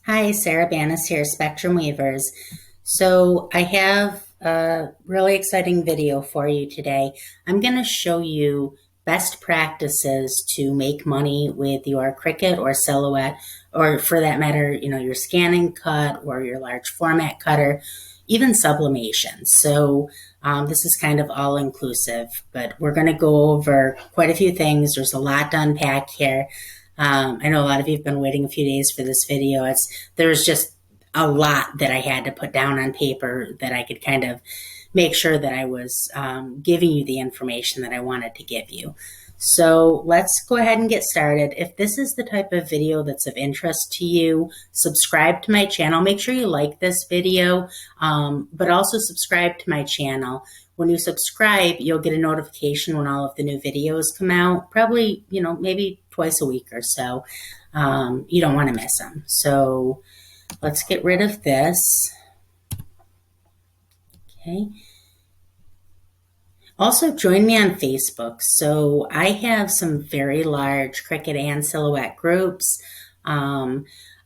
Hi, Sarah Banas here, Spectrum Weavers. So I have a really exciting video for you today. I'm going to show you best practices to make money with your Cricut or Silhouette, or for that matter, your scanning cut or your large format cutter, even sublimation. So this is kind of all inclusive, but we're going to go over quite a few things. There's a lot to unpack here. I know a lot of you have been waiting a few days for this video. There's just a lot that I had to put down on paper that I could kind of make sure that I was giving you the information that I wanted to give you. So let's go ahead and get started. If this is the type of video that's of interest to you, subscribe to my channel. Make sure you like this video, but also subscribe to my channel. When you subscribe, you'll get a notification when all of the new videos come out, probably, maybe twice a week or so. You don't want to miss them. So let's get rid of this. Okay. Also, join me on Facebook. So I have some very large Cricut and Silhouette groups.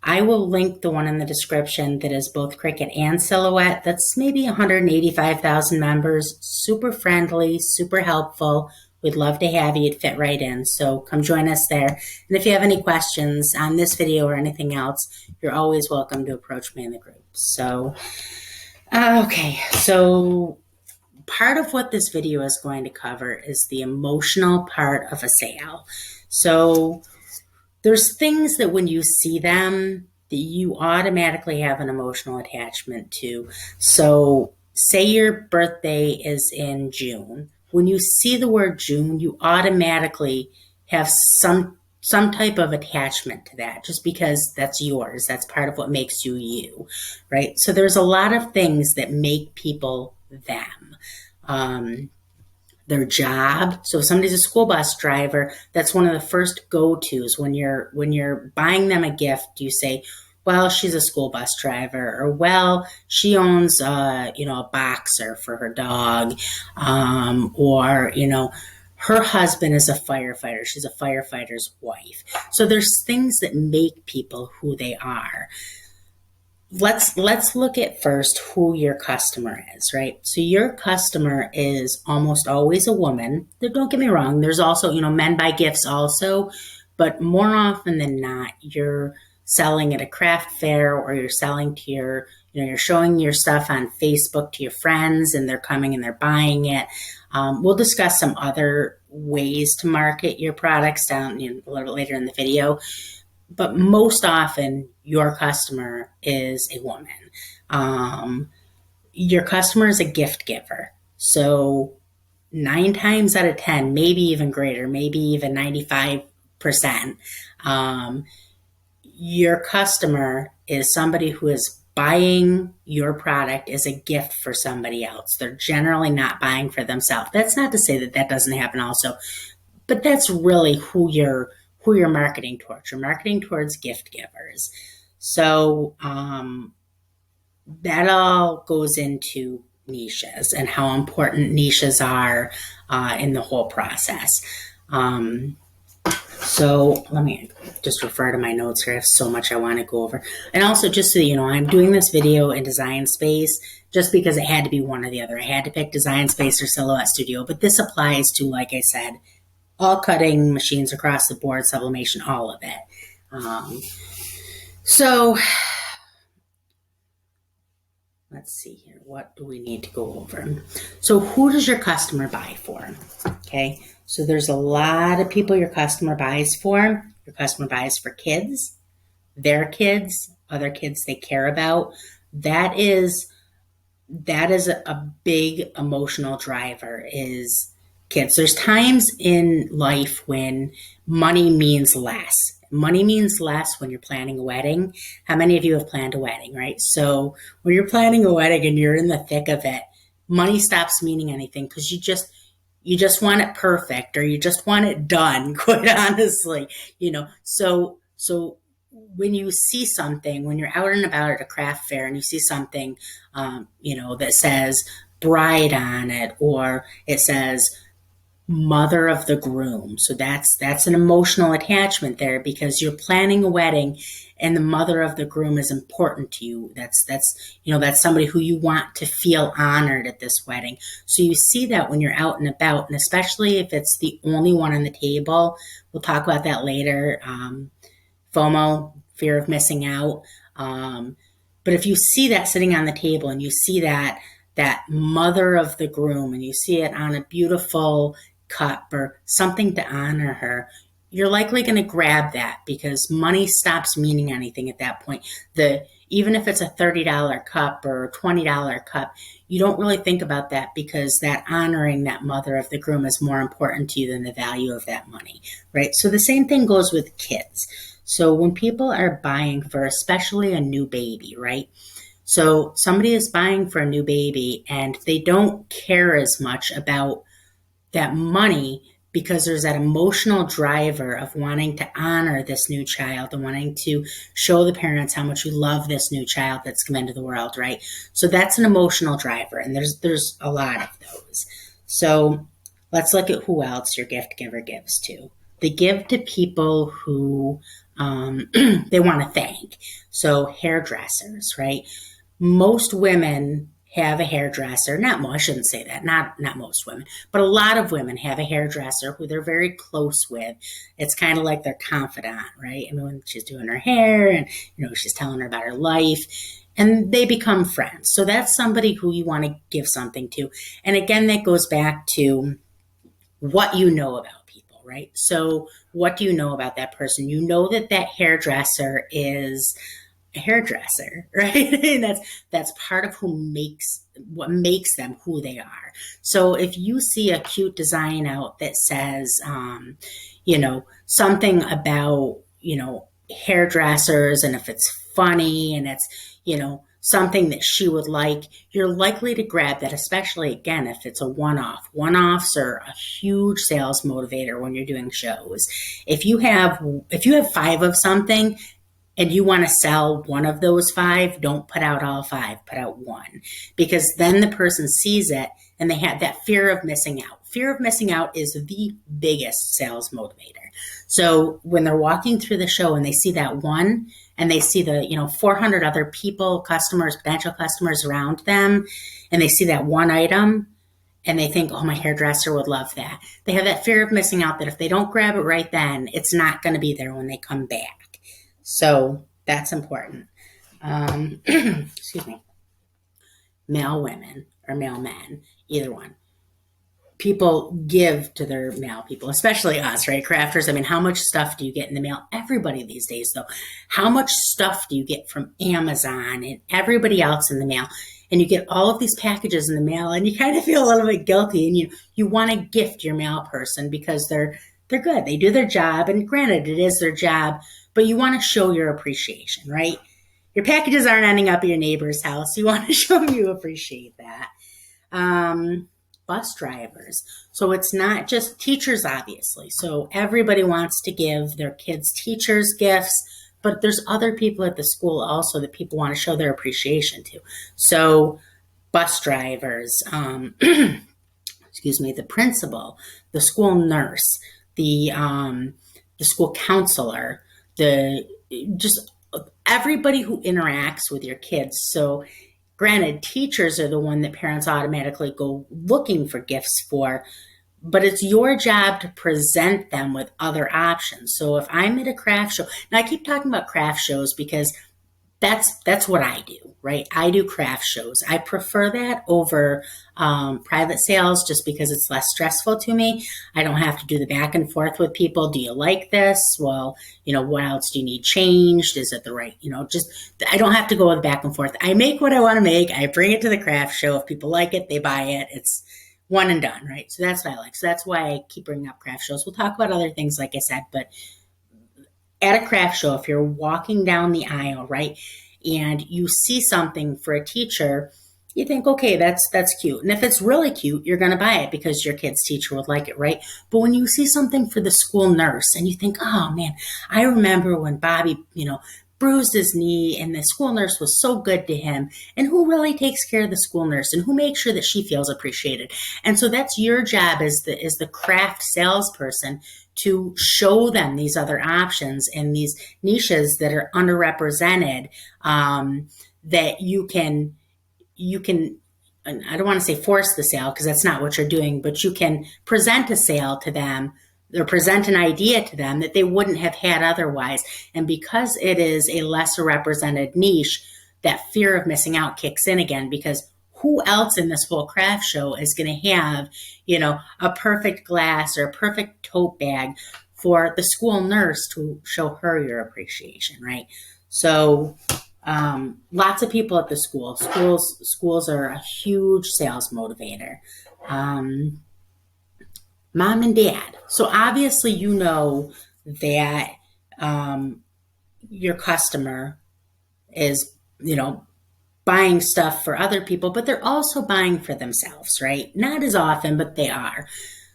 I will link the one in the description that is both Cricut and Silhouette. That's maybe 185,000 members. Super friendly, super helpful. We'd love to have you. It'd fit right in. So come join us there. And if you have any questions on this video or anything else, you're always welcome to approach me in the group. So, okay. So part of what this video is going to cover is the emotional part of a sale. So there's things that when you see them, that you automatically have an emotional attachment to. So say your birthday is in June. When you see the word June, you automatically have some type of attachment to that, just because that's yours. That's part of what makes you you, right? So there's a lot of things that make people them. Their job. So if somebody's a school bus driver, that's one of the first go-tos when you're buying them a gift. You say, well, she's a school bus driver, or well, she owns a boxer for her dog, or her husband is a firefighter. She's a firefighter's wife. So there's things that make people who they are. Let's look at first who your customer is, right? So your customer is almost always a woman. Don't get me wrong. There's also, men buy gifts also, but more often than not, you're selling at a craft fair, or you're selling to you're showing your stuff on Facebook to your friends, and they're coming and they're buying it. We'll discuss some other ways to market your products down a little later in the video. But most often, your customer is a woman. Your customer is a gift giver. So 9 times out of 10, maybe even greater, maybe even 95%, your customer is somebody who is buying your product as a gift for somebody else. They're generally not buying for themselves. That's not to say that that doesn't happen also, but that's really who you're marketing towards. You're marketing towards gift givers. So that all goes into niches and how important niches are in the whole process. So let me just refer to my notes here. I have so much I want to go over. And also, just so you know, I'm doing this video in Design Space just because it had to be one or the other. I had to pick Design Space or Silhouette Studio, but this applies to, like I said, all cutting machines across the board, sublimation, all of it. So let's see here. What do we need to go over? So who does your customer buy for? Okay. So there's a lot of people your customer buys for. Your customer buys for kids, their kids, other kids they care about. That is a big emotional driver, is kids. There's times in life when money means less. Money means less when you're planning a wedding. How many of you have planned a wedding, right? So when you're planning a wedding and you're in the thick of it, money stops meaning anything, because you just want it perfect, or you just want it done, quite honestly. So when you see something, when you're out and about at a craft fair and you see something, that says bride on it, or it says mother of the groom. So that's an emotional attachment there, because you're planning a wedding and the mother of the groom is important to you. That's somebody who you want to feel honored at this wedding. So you see that when you're out and about, and especially if it's the only one on the table. We'll talk about that later. FOMO, fear of missing out. But if you see that sitting on the table and you see that mother of the groom and you see it on a beautiful cup or something to honor her, you're likely going to grab that, because money stops meaning anything at that point. Even if it's a $30 cup or a $20 cup, you don't really think about that, because that honoring that mother of the groom is more important to you than the value of that money, right? So the same thing goes with kids. So when people are buying for especially a new baby, right? So somebody is buying for a new baby and they don't care as much about that money, because there's that emotional driver of wanting to honor this new child and wanting to show the parents how much you love this new child that's come into the world, right? So that's an emotional driver, and there's a lot of those. So let's look at who else your gift giver gives to. They give to people who they want to thank. So hairdressers, right? Most women have a hairdresser. I shouldn't say that. Not most women, but a lot of women have a hairdresser who they're very close with. It's kind of like their confidant, right? I mean, when she's doing her hair and, she's telling her about her life, and they become friends. So that's somebody who you want to give something to. And again, that goes back to what you know about people, right? So what do you know about that person? You know that hairdresser is a hairdresser, right? And that's part of what makes them who they are. So if you see a cute design out that says, something about, hairdressers, and if it's funny and it's, something that she would like, you're likely to grab that, especially again, if it's a one-off. One-offs are a huge sales motivator when you're doing shows. If you have 5 of something, and you want to sell one of those 5, don't put out all 5, put out 1. Because then the person sees it and they have that fear of missing out. Fear of missing out is the biggest sales motivator. So when they're walking through the show and they see that one, and they see the 400 other people, customers, potential customers around them, and they see that one item, and they think, oh, my hairdresser would love that. They have that fear of missing out, that if they don't grab it right then, it's not going to be there when they come back. So that's important. Excuse me. Male women or male men, either one. People give to their male people, especially us, right? Crafters. I mean, how much stuff do you get in the mail? Everybody these days, though. How much stuff do you get from Amazon and everybody else in the mail? And you get all of these packages in the mail, and you kind of feel a little bit guilty, and you want to gift your mail person because they're good. They do their job, and granted, it is their job, but you want to show your appreciation, right? Your packages aren't ending up at your neighbor's house. You want to show them you appreciate that. Bus drivers. So it's not just teachers, obviously. So everybody wants to give their kids' teachers gifts, but there's other people at the school also that people want to show their appreciation to. So bus drivers, excuse me, the principal, the school nurse, the school counselor, just everybody who interacts with your kids. So granted, teachers are the one that parents automatically go looking for gifts for, but it's your job to present them with other options. So if I'm at a craft show, now I keep talking about craft shows because that's what I do, right? I do craft shows. I prefer that over private sales just because it's less stressful to me. I don't have to do the back and forth with people. Do you like this? Well, what else do you need changed? Is it the right, I don't have to go with back and forth. I make what I want to make. I bring it to the craft show. If people like it, they buy it. It's one and done, right? So that's what I like. So that's why I keep bringing up craft shows. We'll talk about other things, like I said, but at a craft show, if you're walking down the aisle, right, and you see something for a teacher, you think, okay, that's cute. And if it's really cute, you're going to buy it because your kid's teacher would like it, right? But when you see something for the school nurse and you think, oh man, I remember when Bobby, bruised his knee and the school nurse was so good to him, and who really takes care of the school nurse and who makes sure that she feels appreciated. And so that's your job as the craft salesperson, to show them these other options and these niches that are underrepresented, that you can, I don't want to say force the sale because that's not what you're doing, but you can present a sale to them or present an idea to them that they wouldn't have had otherwise. And because it is a lesser represented niche, that fear of missing out kicks in again, because who else in this whole craft show is going to have, a perfect glass or a perfect tote bag for the school nurse to show her your appreciation, right? So lots of people at the school. Schools are a huge sales motivator. Mom and dad. So obviously you know that your customer is, buying stuff for other people, but they're also buying for themselves, right? Not as often, but they are.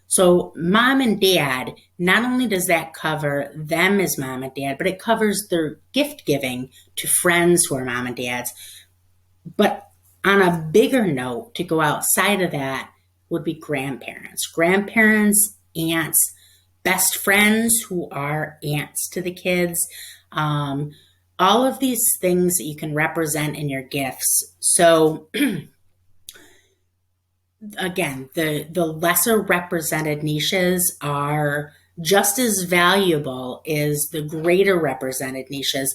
So mom and dad, not only does that cover them as mom and dad, but it covers their gift giving to friends who are mom and dads. But on a bigger note, to go outside of that, would be grandparents, aunts, best friends who are aunts to the kids. All of these things that you can represent in your gifts. So again, the lesser represented niches are just as valuable as the greater represented niches,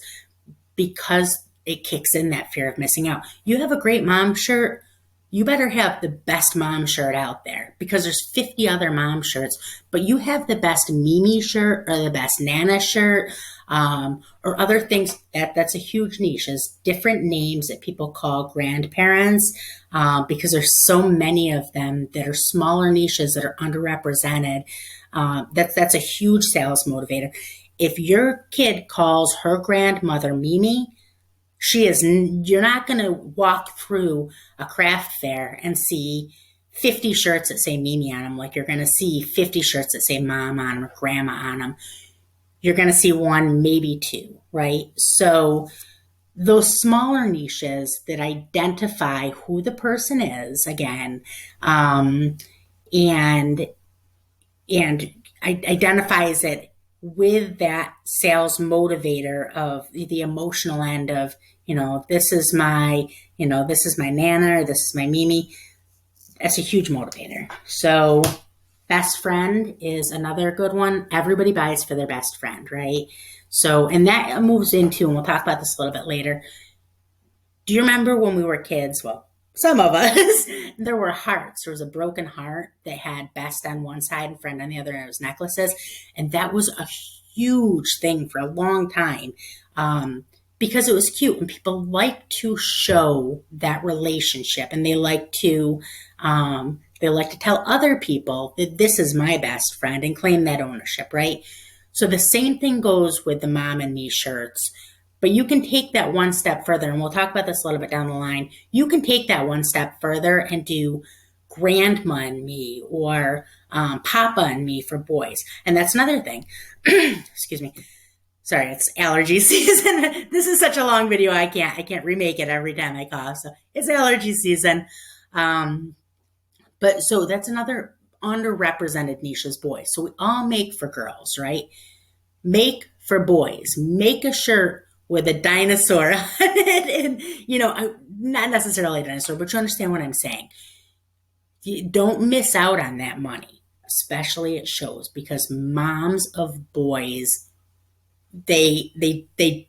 because it kicks in that fear of missing out. You have a great mom shirt, you better have the best mom shirt out there, because there's 50 other mom shirts, but you have the best Mimi shirt or the best Nana shirt, or other things. That's a huge niche, is different names that people call grandparents, because there's so many of them that are smaller niches that are underrepresented. That's a huge sales motivator. If your kid calls her grandmother Mimi, you're not going to walk through a craft fair and see 50 shirts that say Mimi on them like you're going to see 50 shirts that say mom on them or grandma on them. You're going to see one, maybe two, right? So those smaller niches that identify who the person is, again, and identifies it with that sales motivator of the emotional end of, this is my Nana, or this is my Mimi. That's a huge motivator. So best friend is another good one. Everybody buys for their best friend, right? So, and that moves into, and we'll talk about this a little bit later. Do you remember when we were kids? Well, some of us, there were hearts. There was a broken heart that had best on one side and friend on the other, and it was necklaces. And that was a huge thing for a long time, because it was cute and people like to show that relationship, and they like to tell other people that this is my best friend and claim that ownership, right? So the same thing goes with the Mom and Me shirts. But you can take that one step further, and we'll talk about this a little bit down the line. You can take that one step further and do Grandma and Me or Papa and Me for boys. And that's another thing. Excuse me. Sorry, it's allergy season. This is such a long video, I can't remake it every time I cough. So it's allergy season. But so that's another underrepresented niche, is boys. So we all make for girls, right? Make for boys. Make a shirt with a dinosaur on it, and not necessarily a dinosaur, but you understand what I'm saying. You don't miss out on that money, especially at shows, because moms of boys, they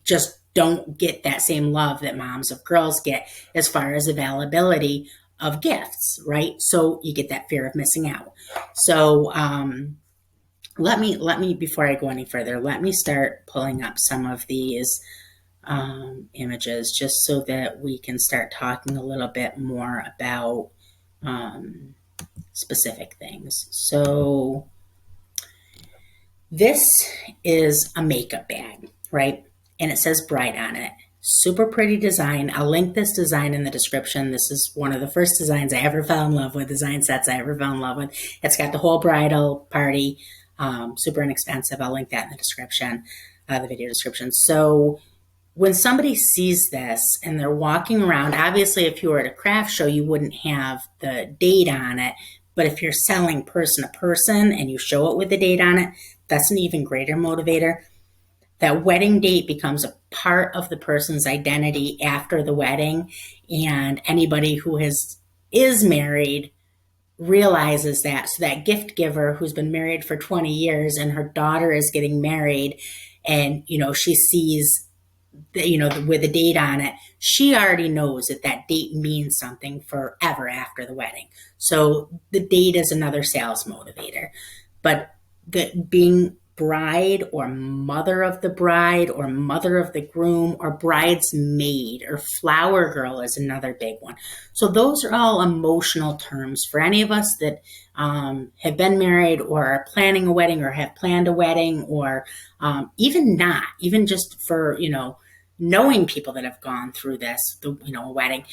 just don't get that same love that moms of girls get as far as availability of gifts, right? So you get that fear of missing out. So let me before I go any further, let me start pulling up some of these images, just so that we can start talking a little bit more about specific things. So this is a makeup bag, right? And it says bride on it. Super pretty design. I'll link this design in the description. This is one of the first designs I ever fell in love with, design sets I ever fell in love with. It's got the whole bridal party, super inexpensive. I'll link that in the description, the video description. So when somebody sees this and they're walking around, obviously if you were at a craft show, you wouldn't have the date on it. But if you're selling person to person and you show it with the date on it, that's an even greater motivator. That wedding date becomes a part of the person's identity after the wedding. And anybody who is married realizes that. So that gift giver who's been married for 20 years and her daughter is getting married, and she sees with a date on it, she already knows that that date means something forever after the wedding. So the date is another sales motivator. But being bride or mother of the bride or mother of the groom or bridesmaid or flower girl is another big one. So those are all emotional terms for any of us that have been married or are planning a wedding or have planned a wedding, or even just for, knowing people that have gone through this, a wedding.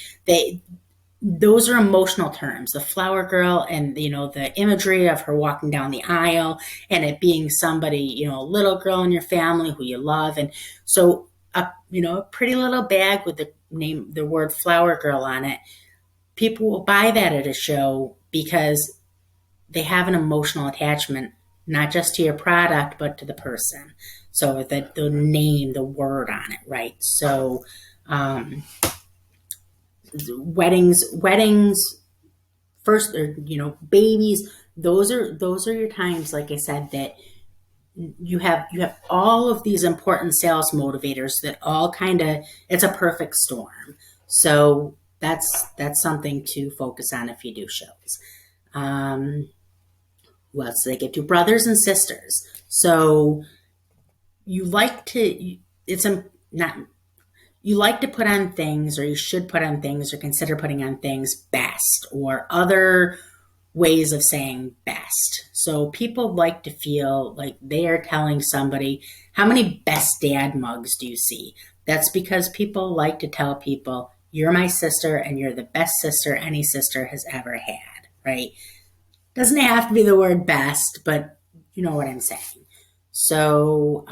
Those are emotional terms. The flower girl and, the imagery of her walking down the aisle and it being somebody, a little girl in your family who you love. And so, a pretty little bag with the word flower girl on it, people will buy that at a show because they have an emotional attachment, not just to your product, but to the person. So the name, the word on it, right? So, weddings, first, or, babies, those are your times, like I said, that you have all of these important sales motivators that all it's a perfect storm. So that's something to focus on if you do shows. What else do they get to? Brothers and sisters. So you like to put on things, or you should put on things, or consider putting on things best, or other ways of saying best. So people like to feel like they are telling somebody, how many best dad mugs do you see? That's because people like to tell people, you're my sister and you're the best sister any sister has ever had, right? Doesn't have to be the word best, but you know what I'm saying. So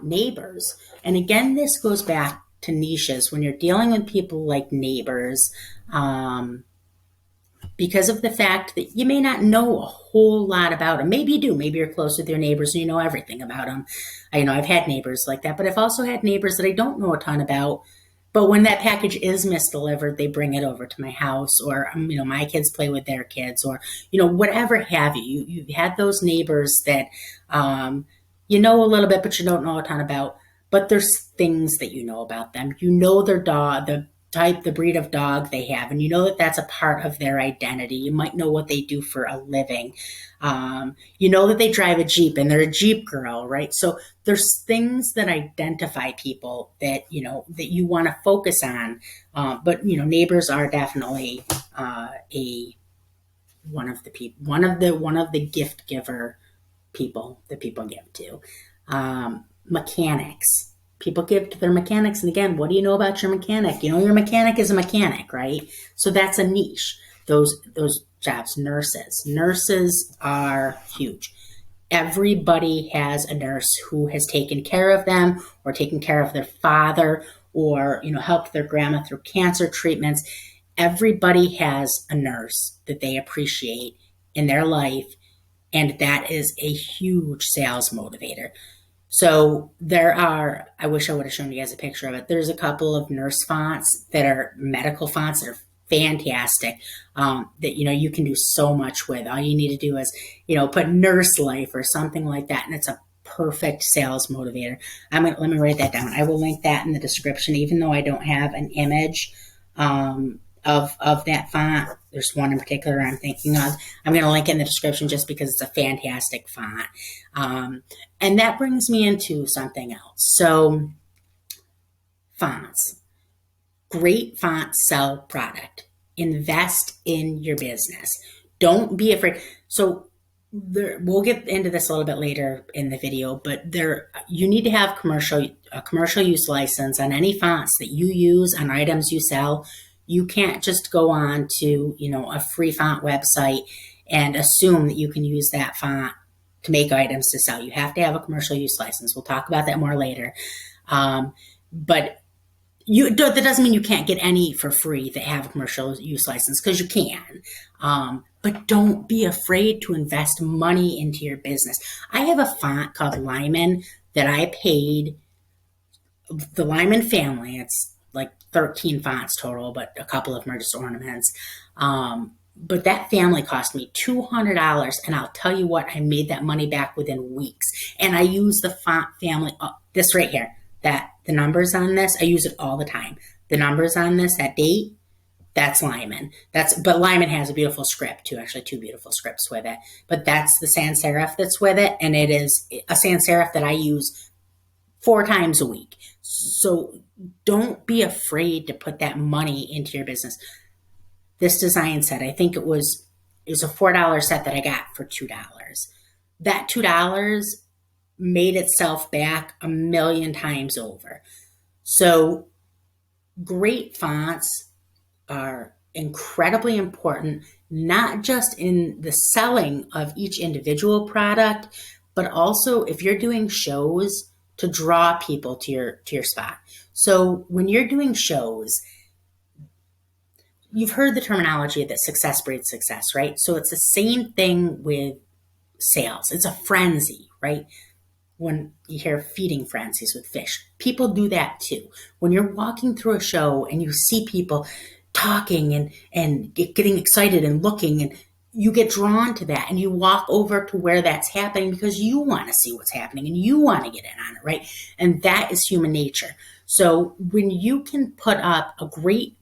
neighbors. And again, this goes back to niches. When you're dealing with people like neighbors, because of the fact that you may not know a whole lot about them. Maybe you do. Maybe you're close with your neighbors and you know everything about them. I've had neighbors like that, but I've also had neighbors that I don't know a ton about. But when that package is misdelivered, they bring it over to my house, or, my kids play with their kids, or, whatever have you. You've had those neighbors that, you know a little bit, but you don't know a ton about. But there's things that you know about them. You know their dog, the type, the breed of dog they have, and you know that that's a part of their identity. You might know what they do for a living. You know that they drive a Jeep and they're a Jeep girl, right? So there's things that identify people that, that you want to focus on. But, neighbors are definitely one of the gift giver people that people give to. Mechanics. People give to their mechanics. And again, what do you know about your mechanic? Your mechanic is a mechanic, right? So that's a niche. Those jobs. Nurses are huge. Everybody has a nurse who has taken care of them, or taken care of their father, or, helped their grandma through cancer treatments. Everybody has a nurse that they appreciate in their life. And that is a huge sales motivator. So I wish I would have shown you guys a picture of it. There's a couple of nurse fonts that are medical fonts that are fantastic, that, you can do so much with. All you need to do is, put nurse life or something like that. And it's a perfect sales motivator. Let me write that down. I will link that in the description, even though I don't have an image, of that font. There's one in particular I'm thinking of. I'm going to link it in the description just because it's a fantastic font. And that brings me into something else. So fonts. Great fonts sell product. Invest in your business. Don't be afraid. So we'll get into this a little bit later in the video, but you need to have a commercial use license on any fonts that you use on items you sell. You can't just go on to, a free font website and assume that you can use that font to make items to sell. You have to have a commercial use license. We'll talk about that more later. But That doesn't mean you can't get any for free that have a commercial use license, because you can. But don't be afraid to invest money into your business. I have a font called Lyman that I paid the Lyman family. It's like 13 fonts total, but a couple of them are just ornaments. But that family cost me $200, and I'll tell you what, I made that money back within weeks. And I use the font family, this right here, that the numbers on this, I use it all the time. The numbers on this, that date, that's Lyman. But Lyman has a beautiful script too, actually 2 beautiful scripts with it. But that's the sans serif that's with it, and it is a sans serif that I use 4 times a week. So don't be afraid to put that money into your business. This design set, I think it was a $4 set that I got for $2. That $2 made itself back a million times over. So great fonts are incredibly important, not just in the selling of each individual product, but also if you're doing shows, to draw people to your spot. So when you're doing shows, you've heard the terminology that success breeds success, right? So it's the same thing with sales. It's a frenzy, right? When you hear feeding frenzies with fish, people do that too. When you're walking through a show and you see people talking and getting excited and looking, and you get drawn to that, and you walk over to where that's happening because you want to see what's happening and you want to get in on it, right? And that is human nature. So when you can put up a great,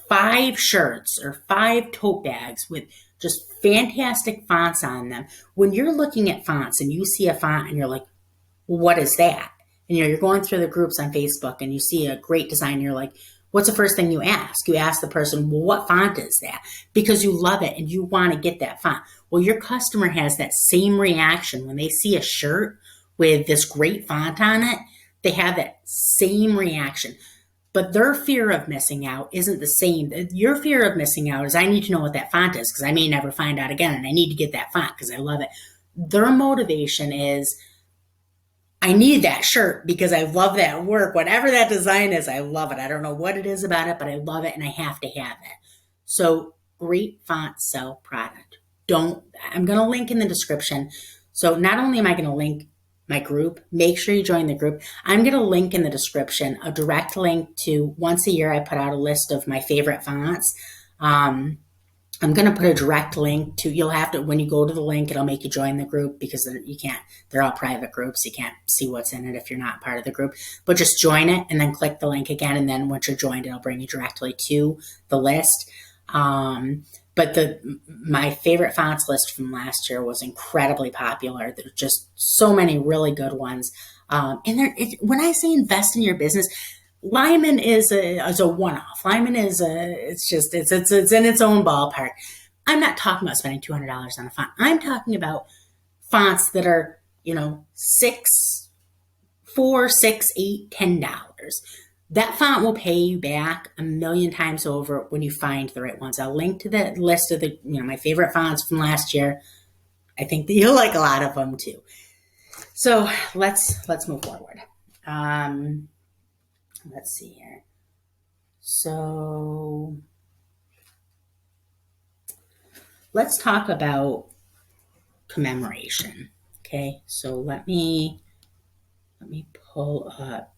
5 shirts or 5 tote bags with just fantastic fonts on them, when you're looking at fonts and you see a font and you're like, well, what is that? And you're going through the groups on Facebook and you see a great design, and you're like, what's the first thing you ask? You ask the person, well, what font is that? Because you love it and you want to get that font. Well, your customer has that same reaction when they see a shirt with this great font on it. They have that same reaction. But their fear of missing out isn't the same. Your fear of missing out is, I need to know what that font is because I may never find out again, and I need to get that font because I love it. Their motivation is, I need that shirt because I love that work. Whatever that design is, I love it. I don't know what it is about it, but I love it and I have to have it. So great fonts sell product. I'm going to link in the description. So not only am I going to link my group, make sure you join the group. I'm going to link in the description a direct link to, once a year I put out a list of my favorite fonts. I'm going to put a direct link to, you'll have to, when you go to the link, it'll make you join the group because you can't, they're all private groups. You can't see what's in it if you're not part of the group, but just join it and then click the link again. And then once you're joined, it'll bring you directly to the list. But my favorite fonts list from last year was incredibly popular. There's just so many really good ones. When I say invest in your business, Lyman is a one-off. Lyman is it's in its own ballpark. I'm not talking about spending $200 on a font. I'm talking about fonts that are, $6, $4, $6, $8, $10. That font will pay you back a million times over when you find the right ones. I'll link to the list of my favorite fonts from last year. I think that you'll like a lot of them too. So let's move forward. Let's see here. So let's talk about commemoration. Okay, so let me pull up.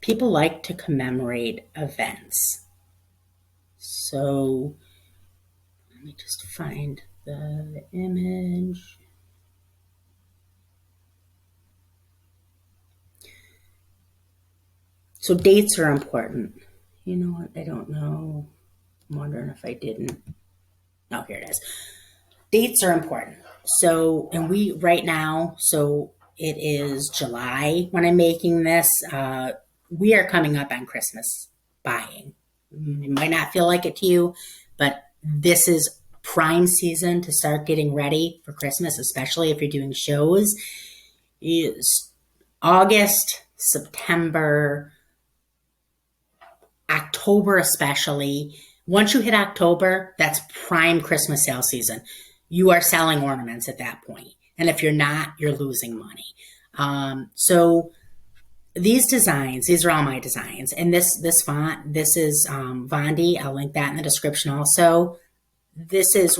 People like to commemorate events. So let me just find the image. So dates are important. You know what? I don't know. I'm wondering if I didn't. Oh, here it is. Dates are important. So, and right now, so it is July when I'm making this. We are coming up on Christmas buying. It might not feel like it to you, but this is prime season to start getting ready for Christmas, especially if you're doing shows. It's August, September, October especially. Once you hit October, that's prime Christmas sale season. You are selling ornaments at that point. And if you're not, you're losing money. So these designs, these are all my designs. And this font, this is VONDEY. I'll link that in the description also. This is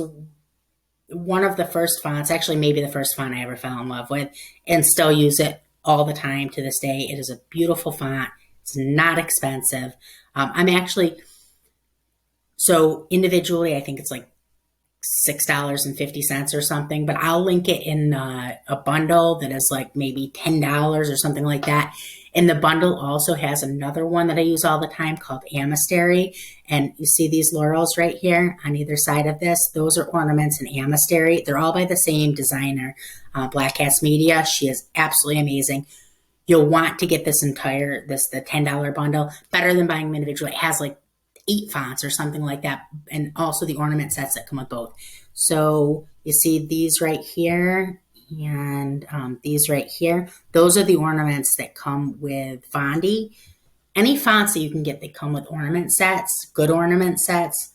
one of the first fonts, actually maybe the first font I ever fell in love with, and still use it all the time to this day. It is a beautiful font. It's not expensive. I'm actually, so individually, I think it's like $6.50 or something, but I'll link it in a bundle that is like maybe $10 or something like that. And the bundle also has another one that I use all the time called AMASTERY. And you see these laurels right here on either side of this? Those are ornaments in AMASTERY. They're all by the same designer, Black Cats Media. She is absolutely amazing. You'll want to get this entire, the $10 bundle, better than buying them individually. It has like 8 fonts or something like that, and also the ornament sets that come with both. So you see these right here and these right here. Those are the ornaments that come with VONDEY. Any fonts that you can get that come with ornament sets, good ornament sets,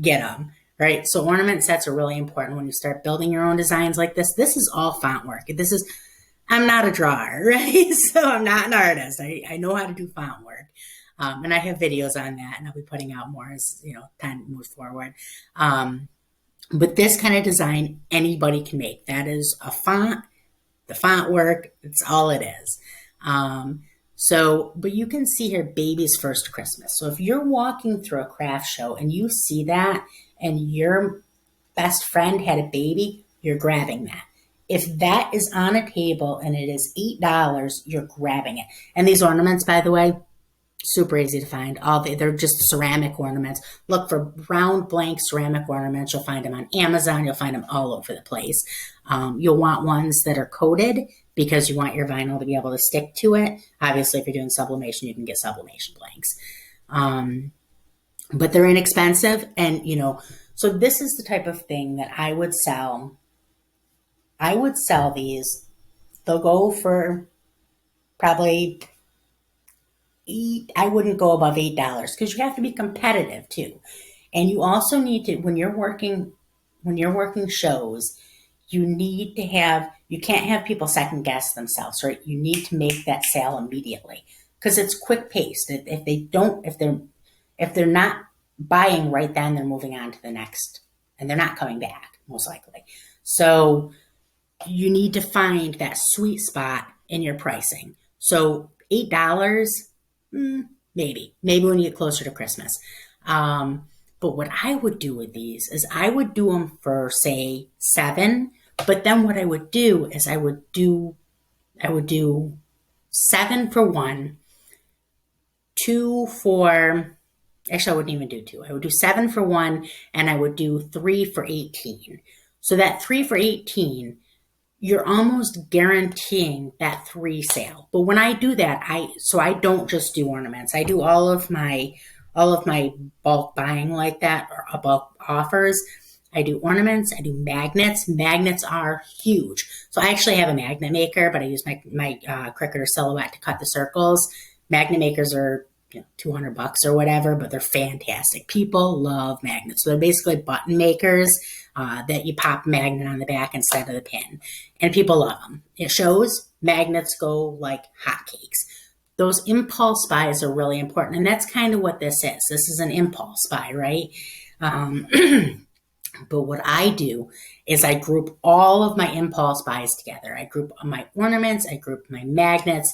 get them, right? So ornament sets are really important when you start building your own designs like this. This is all font work. I'm not a drawer, right? So I'm not an artist. I know how to do font work. And I have videos on that, and I'll be putting out more as time moves forward. But this kind of design anybody can make. That is a font, the font work. It's all it is. But you can see here, baby's first Christmas. So if you're walking through a craft show and you see that, and your best friend had a baby, you're grabbing that. If that is on a table and it is $8, you're grabbing it. And these ornaments, by the way, super easy to find. They're just ceramic ornaments. Look for round blank ceramic ornaments. You'll find them on Amazon. You'll find them all over the place. You'll want ones that are coated because you want your vinyl to be able to stick to it. Obviously, if you're doing sublimation, you can get sublimation blanks. But they're inexpensive. And, so this is the type of thing that I would sell. I would sell these. They'll go for probably I wouldn't go above $8 because you have to be competitive too. And you also need to, when you're working shows, you can't have people second guess themselves, right? You need to make that sale immediately because it's quick paced. If they're not buying right then, they're moving on to the next and they're not coming back most likely. So you need to find that sweet spot in your pricing. So $8, maybe when you get closer to Christmas. But what I would do with these is I would do them for say $7. But then what I would do is I would do $7 for one, $2 for. Actually, I wouldn't even do 2. I would do $7 for one, and I would do $3 for $18. So that $3 for $18, you're almost guaranteeing that 3 sale. But when I do that, I don't just do ornaments. I do all of my bulk buying like that, or bulk offers. I do ornaments. I do magnets. Magnets are huge. So I actually have a magnet maker, but I use my Cricut or Silhouette to cut the circles. Magnet makers are $200 or whatever, but they're fantastic. People love magnets. So they're basically button makers that you pop a magnet on the back instead of the pin. And people love them. It shows magnets go like hotcakes. Those impulse buys are really important. And that's kind of what this is. This is an impulse buy, right? But what I do is I group all of my impulse buys together. I group my ornaments. I group my magnets.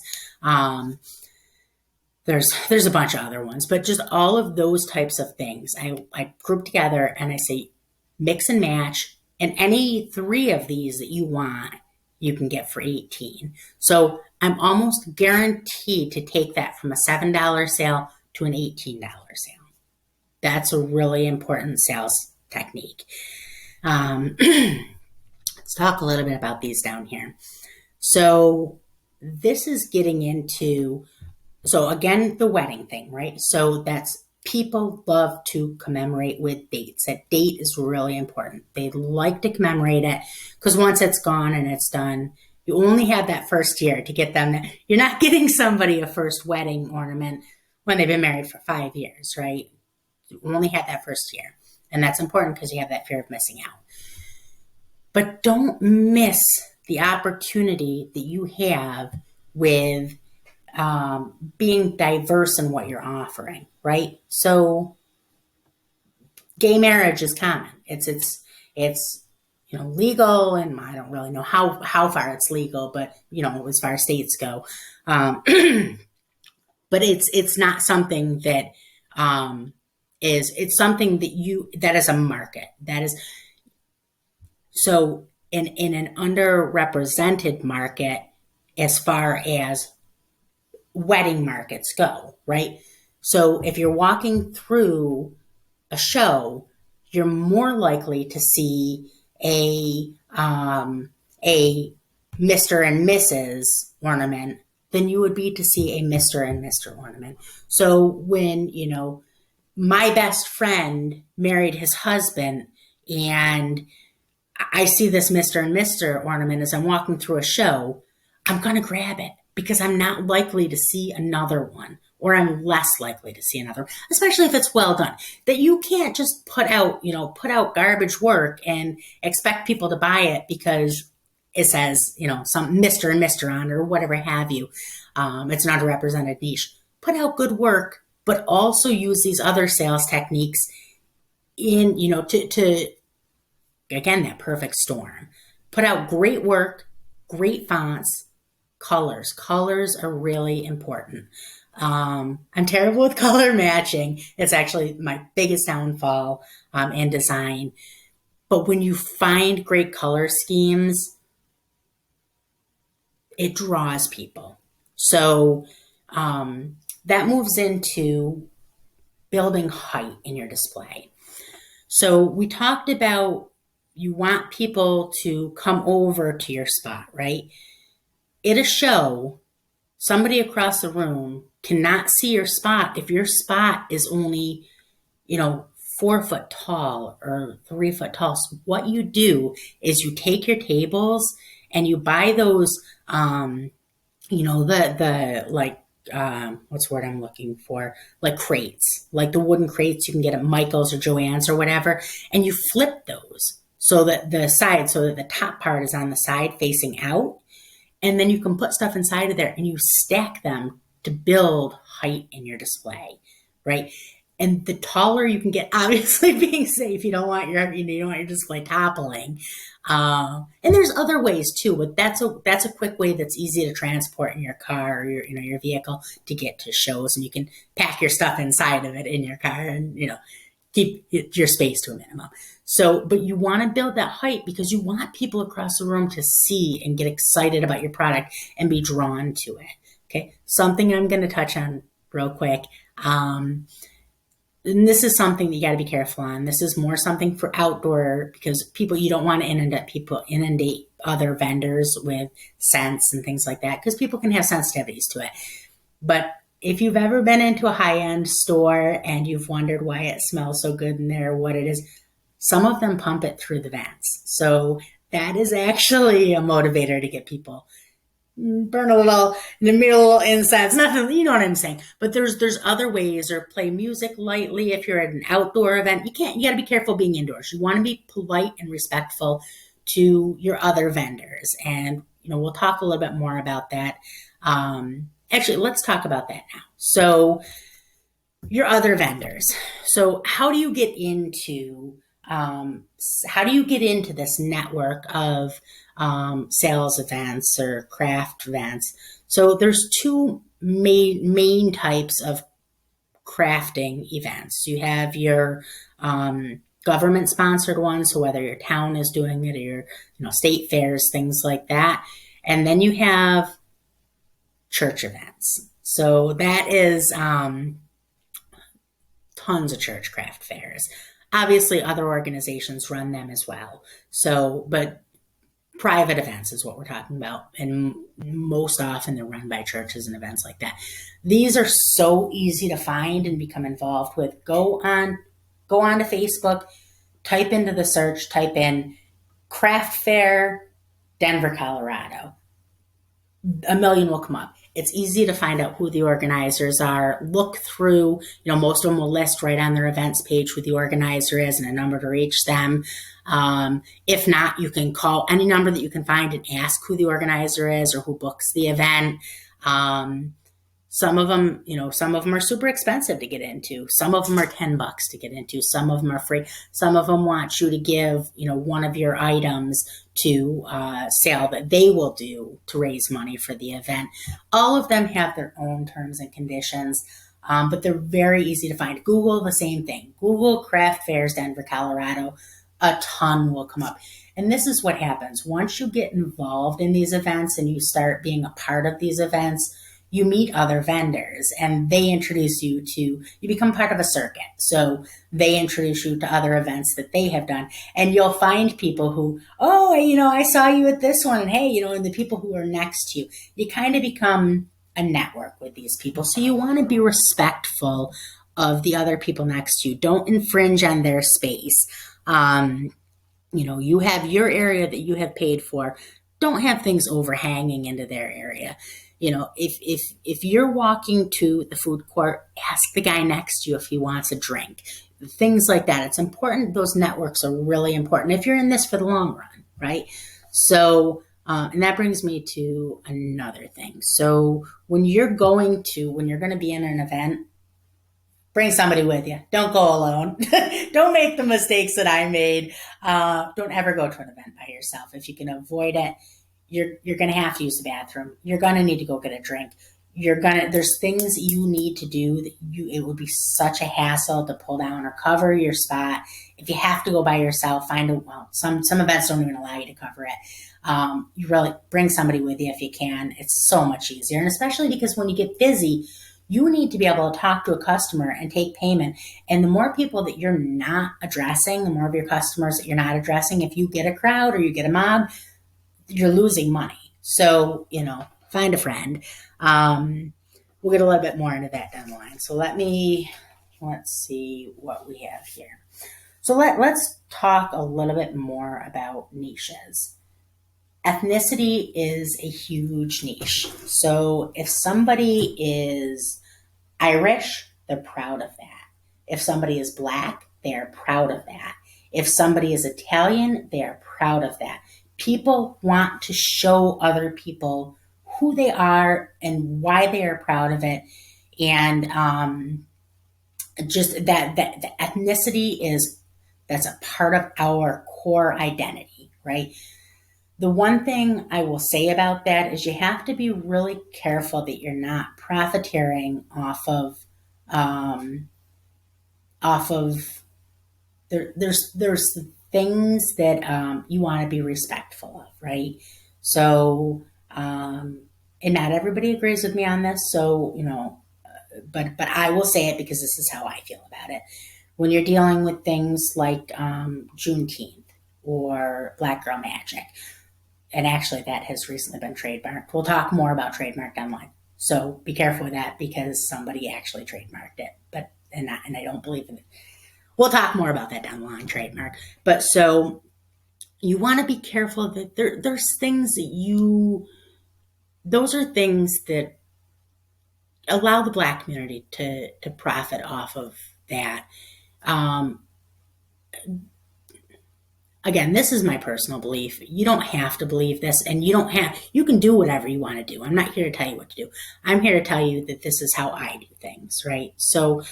There's a bunch of other ones, but just all of those types of things I group together and I say mix and match, and any 3 of these that you want, you can get for $18. So I'm almost guaranteed to take that from a $7 sale to an $18 sale. That's a really important sales technique. Let's talk a little bit about these down here. So this is getting into, so again, the wedding thing, right? So that's, people love to commemorate with dates. That date is really important. They like to commemorate it because once it's gone and it's done, you only have that first year to get them. You're not getting somebody a first wedding ornament when they've been married for 5 years, right? You only have that first year. And that's important because you have that fear of missing out. But don't miss the opportunity that you have with being diverse in what you're offering, right? So gay marriage is common. It's legal, and I don't really know how far it's legal, but as far as states go, but it's not something that it's something that is a market that is so in an underrepresented market as far as wedding markets go, right? So if you're walking through a show, you're more likely to see a Mr. and Mrs. ornament than you would be to see a Mr. and Mr. ornament. So when, my best friend married his husband, and I see this Mr. and Mr. ornament as I'm walking through a show, I'm going to grab it because I'm not likely to see another one, or I'm less likely to see another, especially if it's well done. That you can't just put out garbage work and expect people to buy it because it says, some Mr. and Mr. on it or whatever have you. It's an underrepresented niche. Put out good work, but also use these other sales techniques in, to again, that perfect storm. Put out great work, great fonts, colors. Colors are really important. I'm terrible with color matching. It's actually my biggest downfall in design. But when you find great color schemes, it draws people. So that moves into building height in your display. So we talked about you want people to come over to your spot, right? At a show, somebody across the room cannot see your spot if your spot is only, 4 foot tall or 3 foot tall. So what you do is you take your tables and you buy those, what's the word I'm looking for? Like crates, like the wooden crates you can get at Michael's or Joann's or whatever. And you flip those so that the top part is on the side facing out. And then you can put stuff inside of there and you stack them to build height in your display, right? And the taller you can get, obviously being safe, you don't want your display toppling. And there's other ways too, but that's a quick way that's easy to transport in your car or your vehicle to get to shows, and you can pack your stuff inside of it in your car and keep your space to a minimum. So, but you want to build that height because you want people across the room to see and get excited about your product and be drawn to it. Okay. Something I'm going to touch on real quick. And this is something that you got to be careful on. This is more something for outdoor because you don't want to inundate other vendors with scents and things like that because people can have sensitivities to it. But if you've ever been into a high-end store and you've wondered why it smells so good in there, what it is, some of them pump it through the vents. So that is actually a motivator to get people burn a little incense. Nothing, you know what I'm saying. But there's other ways, or play music lightly if you're at an outdoor event. You got to be careful being indoors. You want to be polite and respectful to your other vendors. And, we'll talk a little bit more about that. Actually, let's talk about that now. So your other vendors. So how do you get into this network of sales events or craft events? So there's two main types of crafting events. You have your government sponsored ones, so whether your town is doing it or your state fairs, things like that. And then you have church events. So that is tons of church craft fairs. Obviously, other organizations run them as well. So, but private events is what we're talking about. And most often they're run by churches and events like that. These are so easy to find and become involved with. Go on to Facebook, type in craft fair, Denver, Colorado. A million will come up. It's easy to find out who the organizers are. Look through, most of them will list right on their events page who the organizer is and a number to reach them. If not, you can call any number that you can find and ask who the organizer is or who books the event. Some of them, some of them are super expensive to get into. Some of them are $10 to get into. Some of them are free. Some of them want you to give, one of your items to sale that they will do to raise money for the event. All of them have their own terms and conditions, but they're very easy to find. Google the same thing. Google craft fairs, Denver, Colorado. A ton will come up. And this is what happens. Once you get involved in these events and you start being a part of these events, you meet other vendors and they introduce you become part of a circuit. So they introduce you to other events that they have done. And you'll find people who, I saw you at this one. And hey, and the people who are next to you, you kind of become a network with these people. So you want to be respectful of the other people next to you. Don't infringe on their space. You have your area that you have paid for. Don't have things overhanging into their area. If you're walking to the food court, ask the guy next to you if he wants a drink. Things like that. It's important. Those networks are really important if you're in this for the long run, right? So, and that brings me to another thing. So when you're going to be in an event, bring somebody with you. Don't go alone. Don't make the mistakes that I made. Don't ever go to an event by yourself. If you can avoid it, you're going to have to use the bathroom. You're going to need to go get a drink. There's things you need to do that it would be such a hassle to pull down or cover your spot. If you have to go by yourself, some events don't even allow you to cover it. You really bring somebody with you if you can. It's so much easier. And especially because when you get busy, you need to be able to talk to a customer and take payment. And the more people that you're not addressing, the more of your customers that you're not addressing, if you get a crowd or you get a mob, you're losing money. So, find a friend. We'll get a little bit more into that down the line. So let's see what we have here. So let's talk a little bit more about niches. Ethnicity is a huge niche. So if somebody is Irish, they're proud of that. If somebody is Black, they are proud of that. If somebody is Italian, they are proud of that. People want to show other people who they are and why they are proud of it. And just that the ethnicity that's a part of our core identity, right? The one thing I will say about that is you have to be really careful that you're not profiteering off of there's things that you want to be respectful of, right? So, and not everybody agrees with me on this. So, but I will say it because this is how I feel about it. When you're dealing with things like Juneteenth or Black Girl Magic, and actually that has recently been trademarked. We'll talk more about trademarked online. So be careful with that because somebody actually trademarked it, and I don't believe in it. We'll talk more about that down the line, trademark. But so you want to be careful that there's things that those are things that allow the Black community to profit off of that. Again, this is my personal belief. You don't have to believe this, and you can do whatever you want to do. I'm not here to tell you what to do. I'm here to tell you that this is how I do things, right? So,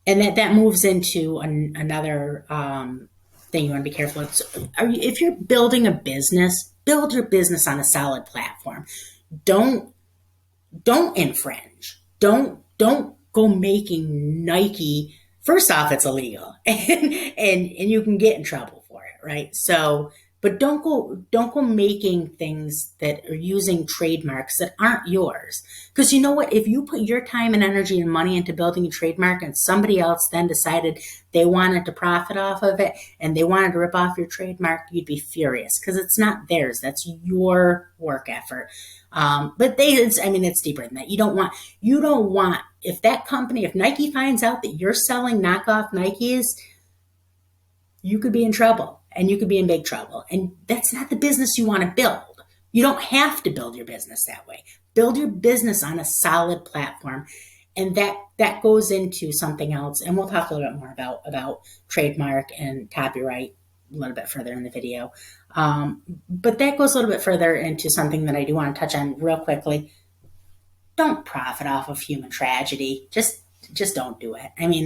and that moves into another thing you want to be careful of. If you're building a business, build your business on a solid platform. Don't infringe. Don't go making Nike. First off, it's illegal, and you can get in trouble for it, right? So, but don't go making things that are using trademarks that aren't yours. Because you know what? If you put your time and energy and money into building a trademark and somebody else then decided they wanted to profit off of it and they wanted to rip off your trademark, you'd be furious because it's not theirs. That's your work effort. But it's deeper than that. You don't want, if that company, if Nike finds out that you're selling knockoff Nikes, you could be in trouble and you could be in big trouble. And that's not the business you want to build, You don't have to build your business that way. Build your business on a solid platform. And that goes into something else. And we'll talk a little bit more about trademark and copyright a little bit further in the video. But that goes a little bit further into something that I do want to touch on real quickly. Don't profit off of human tragedy. Just don't do it. I mean,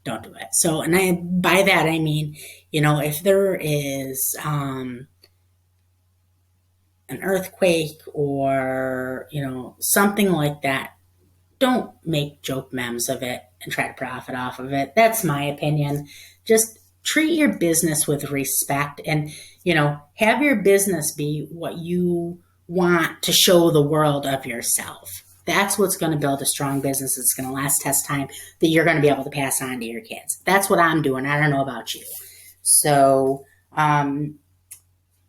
don't do it. So, and by that I mean, if there is an earthquake or something like that, don't make joke memes of it and try to profit off of it. That's my opinion. Just treat your business with respect and have your business be what you want to show the world of yourself. That's what's going to build a strong business. It's going to last test time that you're going to be able to pass on to your kids. That's what I'm doing. I don't know about you. So,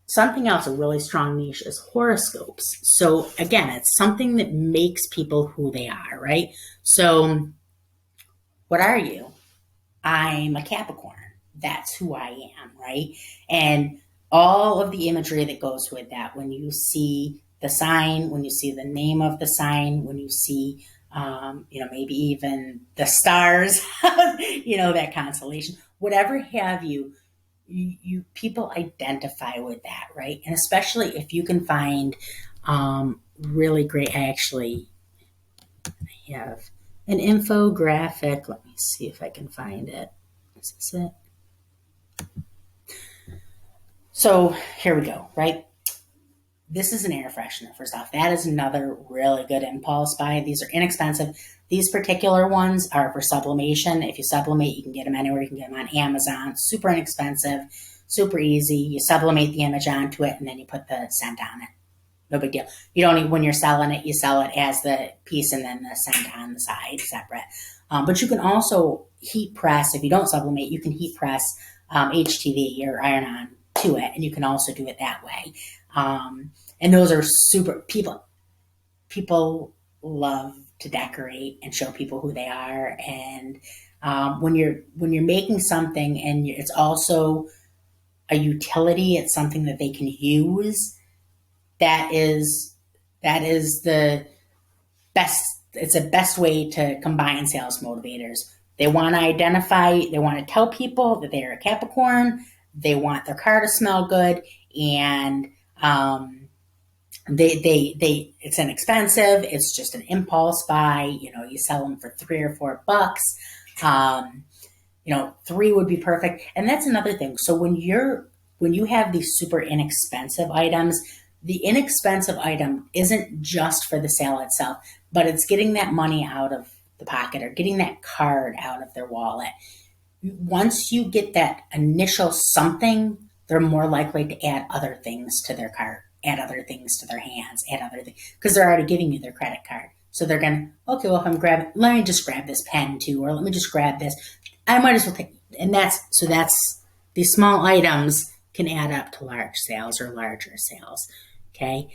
something else, a really strong niche is horoscopes. So again, it's something that makes people who they are, right? So what are you? I'm a Capricorn. That's who I am, right? And all of the imagery that goes with that, when you see the sign, when you see the name of the sign, when you see, maybe even the stars, that constellation, whatever have you, people identify with that, right? And especially if you can find really great, I have an infographic. Let me see if I can find it. Is this it? So here we go, right? This is an air freshener, first off. That is another really good impulse buy. These are inexpensive. These particular ones are for sublimation. If you sublimate, you can get them anywhere. You can get them on Amazon. Super inexpensive, super easy. You sublimate the image onto it, and then you put the scent on it. No big deal. You don't need, when you're selling it, you sell it as the piece and then the scent on the side separate. But you can also heat press. If you don't sublimate, you can heat press HTV or iron-on to it, and you can also do it that way. And those are super, people love to decorate and show people who they are. And when you're making something and it's also a utility, it's something that they can use. That is the best. It's the best way to combine sales motivators. They want to identify. They want to tell people that they are a Capricorn. They want their car to smell good, and it's inexpensive. It's just an impulse buy. You sell them for $3 or $4. 3 would be perfect. And that's another thing. So when you have these super inexpensive items, the inexpensive item isn't just for the sale itself, but it's getting that money out of the pocket or getting that card out of their wallet. Once you get that initial something, they're more likely to add other things to their cart, add other things to their hands, add other things, because they're already giving you their credit card. So they're going to, okay, well, if let me just grab this pen too, or let me just grab this. I might as well take, and that's these small items can add up to large sales or larger sales. Okay.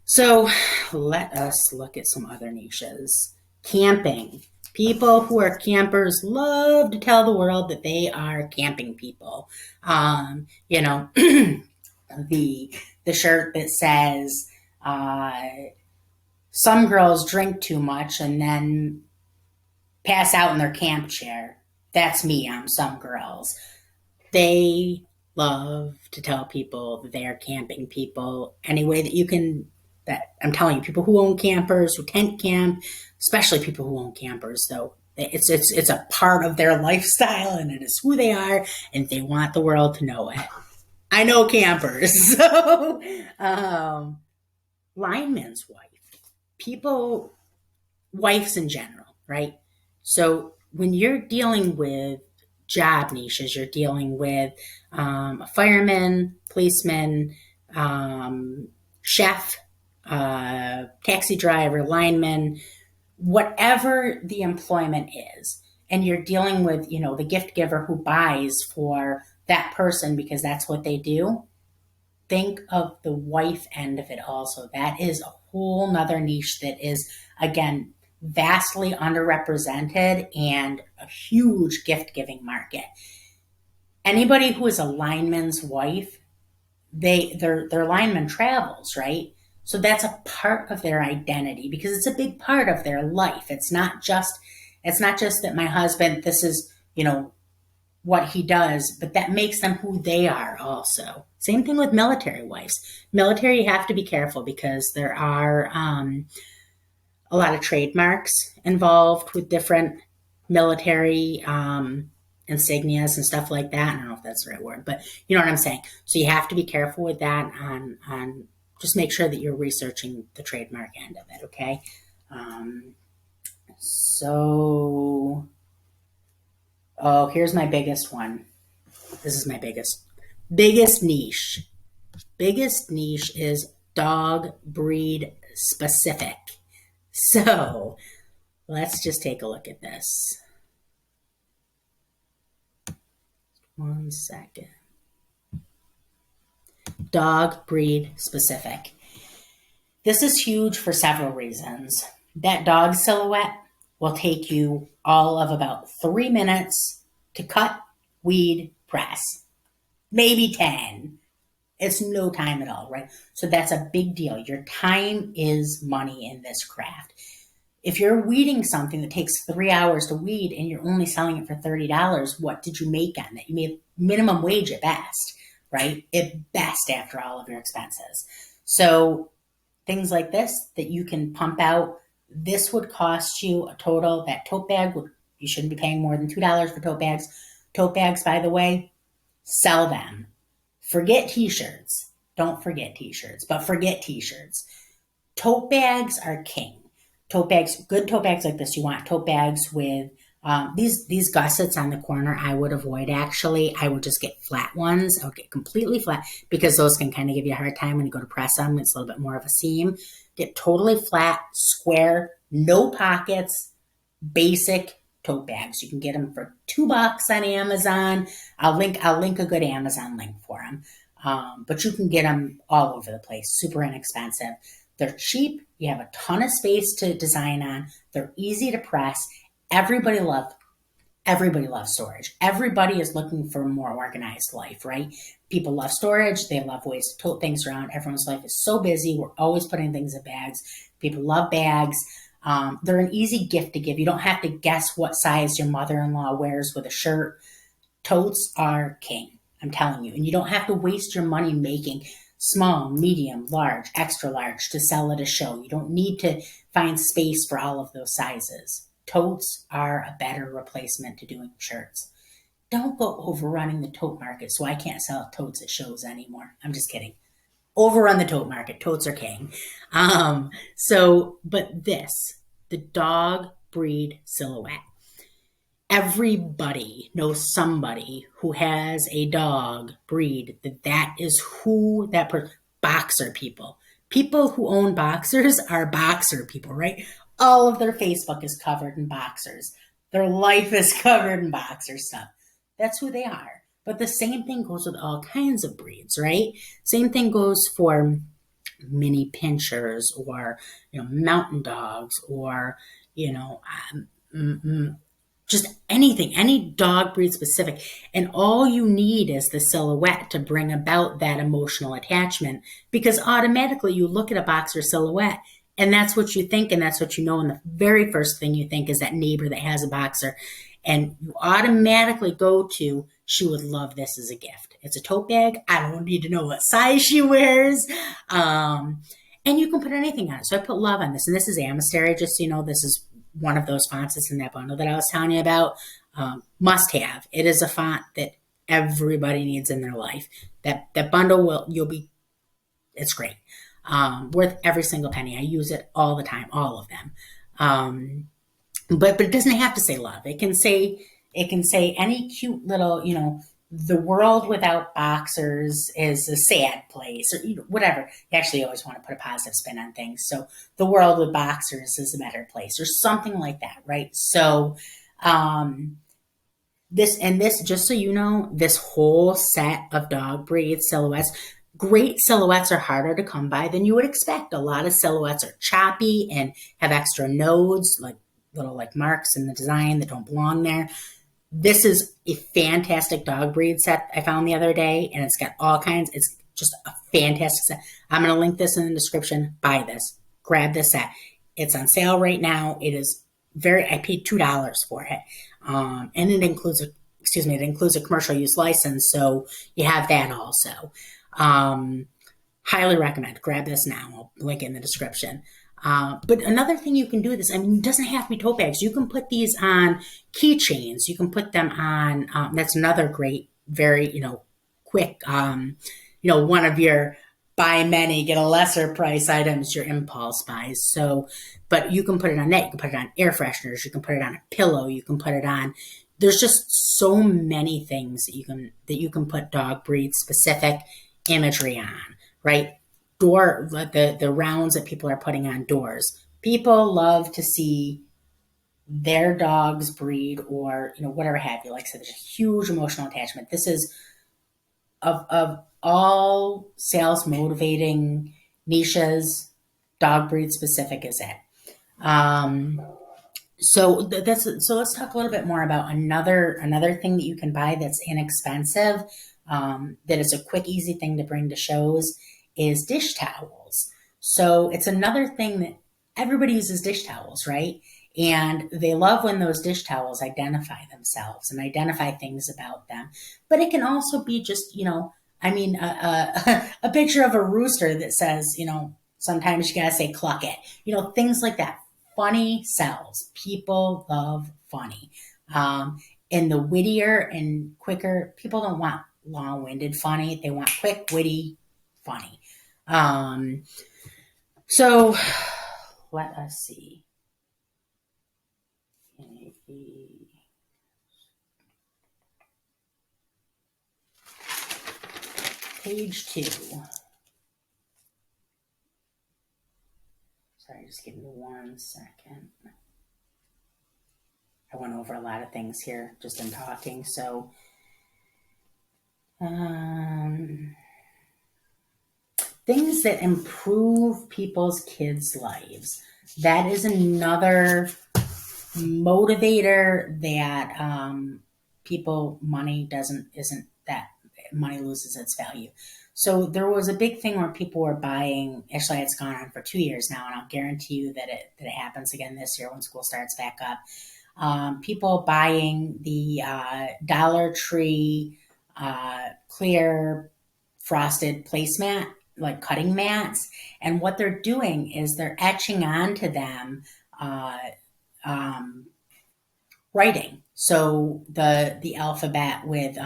So let us look at some other niches. Camping. People who are campers love to tell the world that they are camping people. The shirt that says, some girls drink too much and then pass out in their camp chair. That's me. I'm some girls. They love to tell people that they are camping people any way that you can. That I'm telling you, people who own campers, who tent camp, especially people who own campers, though, it's a part of their lifestyle and it is who they are, and they want the world to know it. I know campers. So, lineman's wife, wives in general, right? So when you're dealing with job niches, you're dealing with a fireman, policeman, chef, taxi driver, lineman, whatever the employment is, and you're dealing with, the gift giver who buys for that person because that's what they do. Think of the wife end of it also. That is a whole nother niche that is, again, vastly underrepresented and a huge gift giving market. Anybody who is a lineman's wife, their lineman travels, right? So that's a part of their identity because it's a big part of their life. It's not just that my husband, this is, what he does, but that makes them who they are also. Same thing with military wives. Military, you have to be careful because there are a lot of trademarks involved with different military insignias and stuff like that. I don't know if that's the right word, but you know what I'm saying. So you have to be careful with that on just make sure that you're researching the trademark end of it, okay? So, oh, here's my biggest one. This is my biggest niche. Biggest niche is dog breed specific. So let's just take a look at this. 1 second. Dog breed specific. This is huge for several reasons. That dog silhouette will take you all of about 3 minutes to cut, weed, press. Maybe 10. It's no time at all, right? So that's a big deal. Your time is money in this craft. If you're weeding something that takes 3 hours to weed and you're only selling it for $30, what did you make on that? You made minimum wage at best, right? At best after all of your expenses. So things like this that you can pump out, this would cost you a total, that tote bag, you shouldn't be paying more than $2 for tote bags. Tote bags, by the way, sell them. Forget t-shirts. Don't forget t-shirts, but forget t-shirts. Tote bags are king. Tote bags, good tote bags like this, you want tote bags with these gussets on the corner I would avoid actually. I would just get flat ones. I would get completely flat because those can kind of give you a hard time when you go to press them. It's a little bit more of a seam. Get totally flat, square, no pockets, basic tote bags. You can get them for $2 on Amazon. I'll link a good Amazon link for them. But you can get them all over the place, super inexpensive. They're cheap. You have a ton of space to design on. They're easy to press. Everybody loves storage. Everybody is looking for a more organized life, right? People love storage. They love ways to tote things around. Everyone's life is so busy. We're always putting things in bags. People love bags. They're an easy gift to give. You don't have to guess what size your mother-in-law wears with a shirt. Totes are king, I'm telling you. And you don't have to waste your money making small, medium, large, extra large to sell at a show. You don't need to find space for all of those sizes. Totes are a better replacement to doing shirts. Don't go overrunning the tote market so I can't sell totes at shows anymore. I'm just kidding. Overrun the tote market. Totes are king. But the dog breed silhouette. Everybody knows somebody who has a dog breed that is who that boxer people. People who own boxers are boxer people, right? All of their Facebook is covered in boxers. Their life is covered in boxer stuff. That's who they are. But the same thing goes with all kinds of breeds, right? Same thing goes for mini pinchers or, mountain dogs or, just anything, any dog breed specific. And all you need is the silhouette to bring about that emotional attachment because automatically you look at a boxer silhouette and that's what you think and that's what you know. And the very first thing you think is that neighbor that has a boxer. And you automatically go to, she would love this as a gift. It's a tote bag. I don't need to know what size she wears. And you can put anything on it. So I put love on this. And this is AMASTERY, just so you know, this is one of those fonts that's in that bundle that I was telling you about. Must have. It is a font that everybody needs in their life. That bundle it's great. Worth every single penny. I use it all the time, all of them. But it doesn't have to say love. It can say any cute little, the world without boxers is a sad place or whatever. You actually always want to put a positive spin on things. So the world with boxers is a better place or something like that, right? So this, just so you know, this whole set of dog breed silhouettes, great silhouettes are harder to come by than you would expect. A lot of silhouettes are choppy and have extra nodes, like little marks in the design that don't belong there. This is a fantastic dog breed set I found the other day, and it's got all kinds. just a fantastic set. I'm going to link this in the description. Buy this. Grab this set. It's on sale right now. It is I paid $2 for it. And it includes a commercial use license. So you have that also. Highly recommend. Grab this now. I'll link it in the description. But another thing you can do this, it doesn't have to be tote bags. You can put these on keychains. You can put them on, that's another great, very, quick, one of your buy many, get a lesser price items, your impulse buys. So, but you can put it on that. You can put it on air fresheners. You can put it on a pillow. You can put it on, there's just so many things that you can put dog breed specific imagery on, right? The rounds that people are putting on doors. People love to see their dog's breed or, whatever have you. Like I said, there's a huge emotional attachment. This is of all sales motivating niches, dog breed specific is it. So let's talk a little bit more about another thing that you can buy that's inexpensive, that is a quick, easy thing to bring to shows is dish towels. So it's another thing that everybody uses dish towels, right? And they love when those dish towels identify themselves and identify things about them. But it can also be just, a picture of a rooster that says, sometimes you gotta say cluck it, things like that. Funny sells. People love funny. And the wittier and quicker, people don't want long-winded funny. They want quick, witty, funny. So let us see. Page 2. Sorry, just give me 1 second. I went over a lot of things here just in talking. So, things that improve people's kids' lives. That is another motivator that money loses its value. So there was a big thing where people were buying, actually it's gone on for 2 years now, and I'll guarantee you that it happens again this year when school starts back up. People buying the Dollar Tree clear frosted placemat, like cutting mats, and what they're doing is they're etching onto them writing. So the alphabet with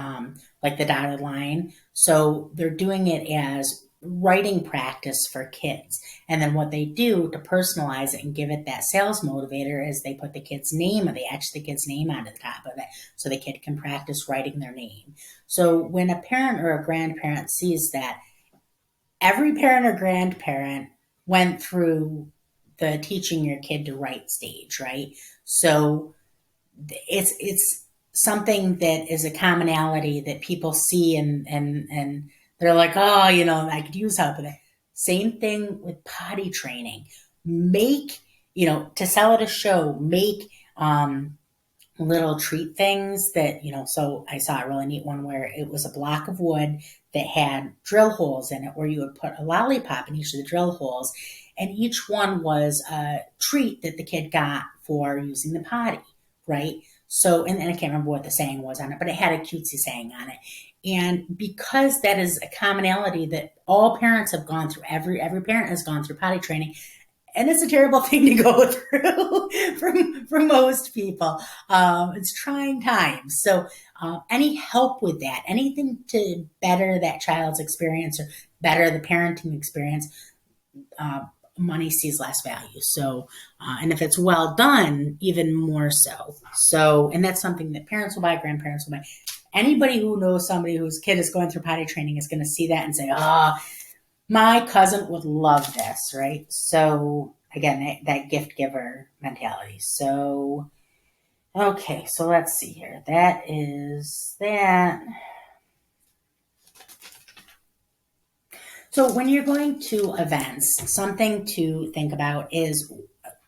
like the dotted line. So they're doing it as writing practice for kids. And then what they do to personalize it and give it that sales motivator is they put the kid's name, or they etch the kid's name onto the top of it so the kid can practice writing their name. So when a parent or a grandparent sees that, every parent or grandparent went through the teaching your kid to write stage, right? So it's something that is a commonality that people see and they're like, oh, I could use help with it. Same thing with potty training. Make, to sell at a show, make little treat things that, so I saw a really neat one where it was a block of wood that had drill holes in it where you would put a lollipop in each of the drill holes, and each one was a treat that the kid got for using the potty, right? So, and I can't remember what the saying was on it, but it had a cutesy saying on it. And because that is a commonality that all parents have gone through, every parent has gone through potty training, and it's a terrible thing to go through for most people. It's trying times. So any help with that, anything to better that child's experience or better the parenting experience, money sees less value. So, and if it's well done, even more so. So, and that's something that parents will buy, grandparents will buy. Anybody who knows somebody whose kid is going through potty training is going to see that and say, my cousin would love this, right? So again, that gift giver mentality. So, okay, so let's see here. That is that. So when you're going to events, something to think about is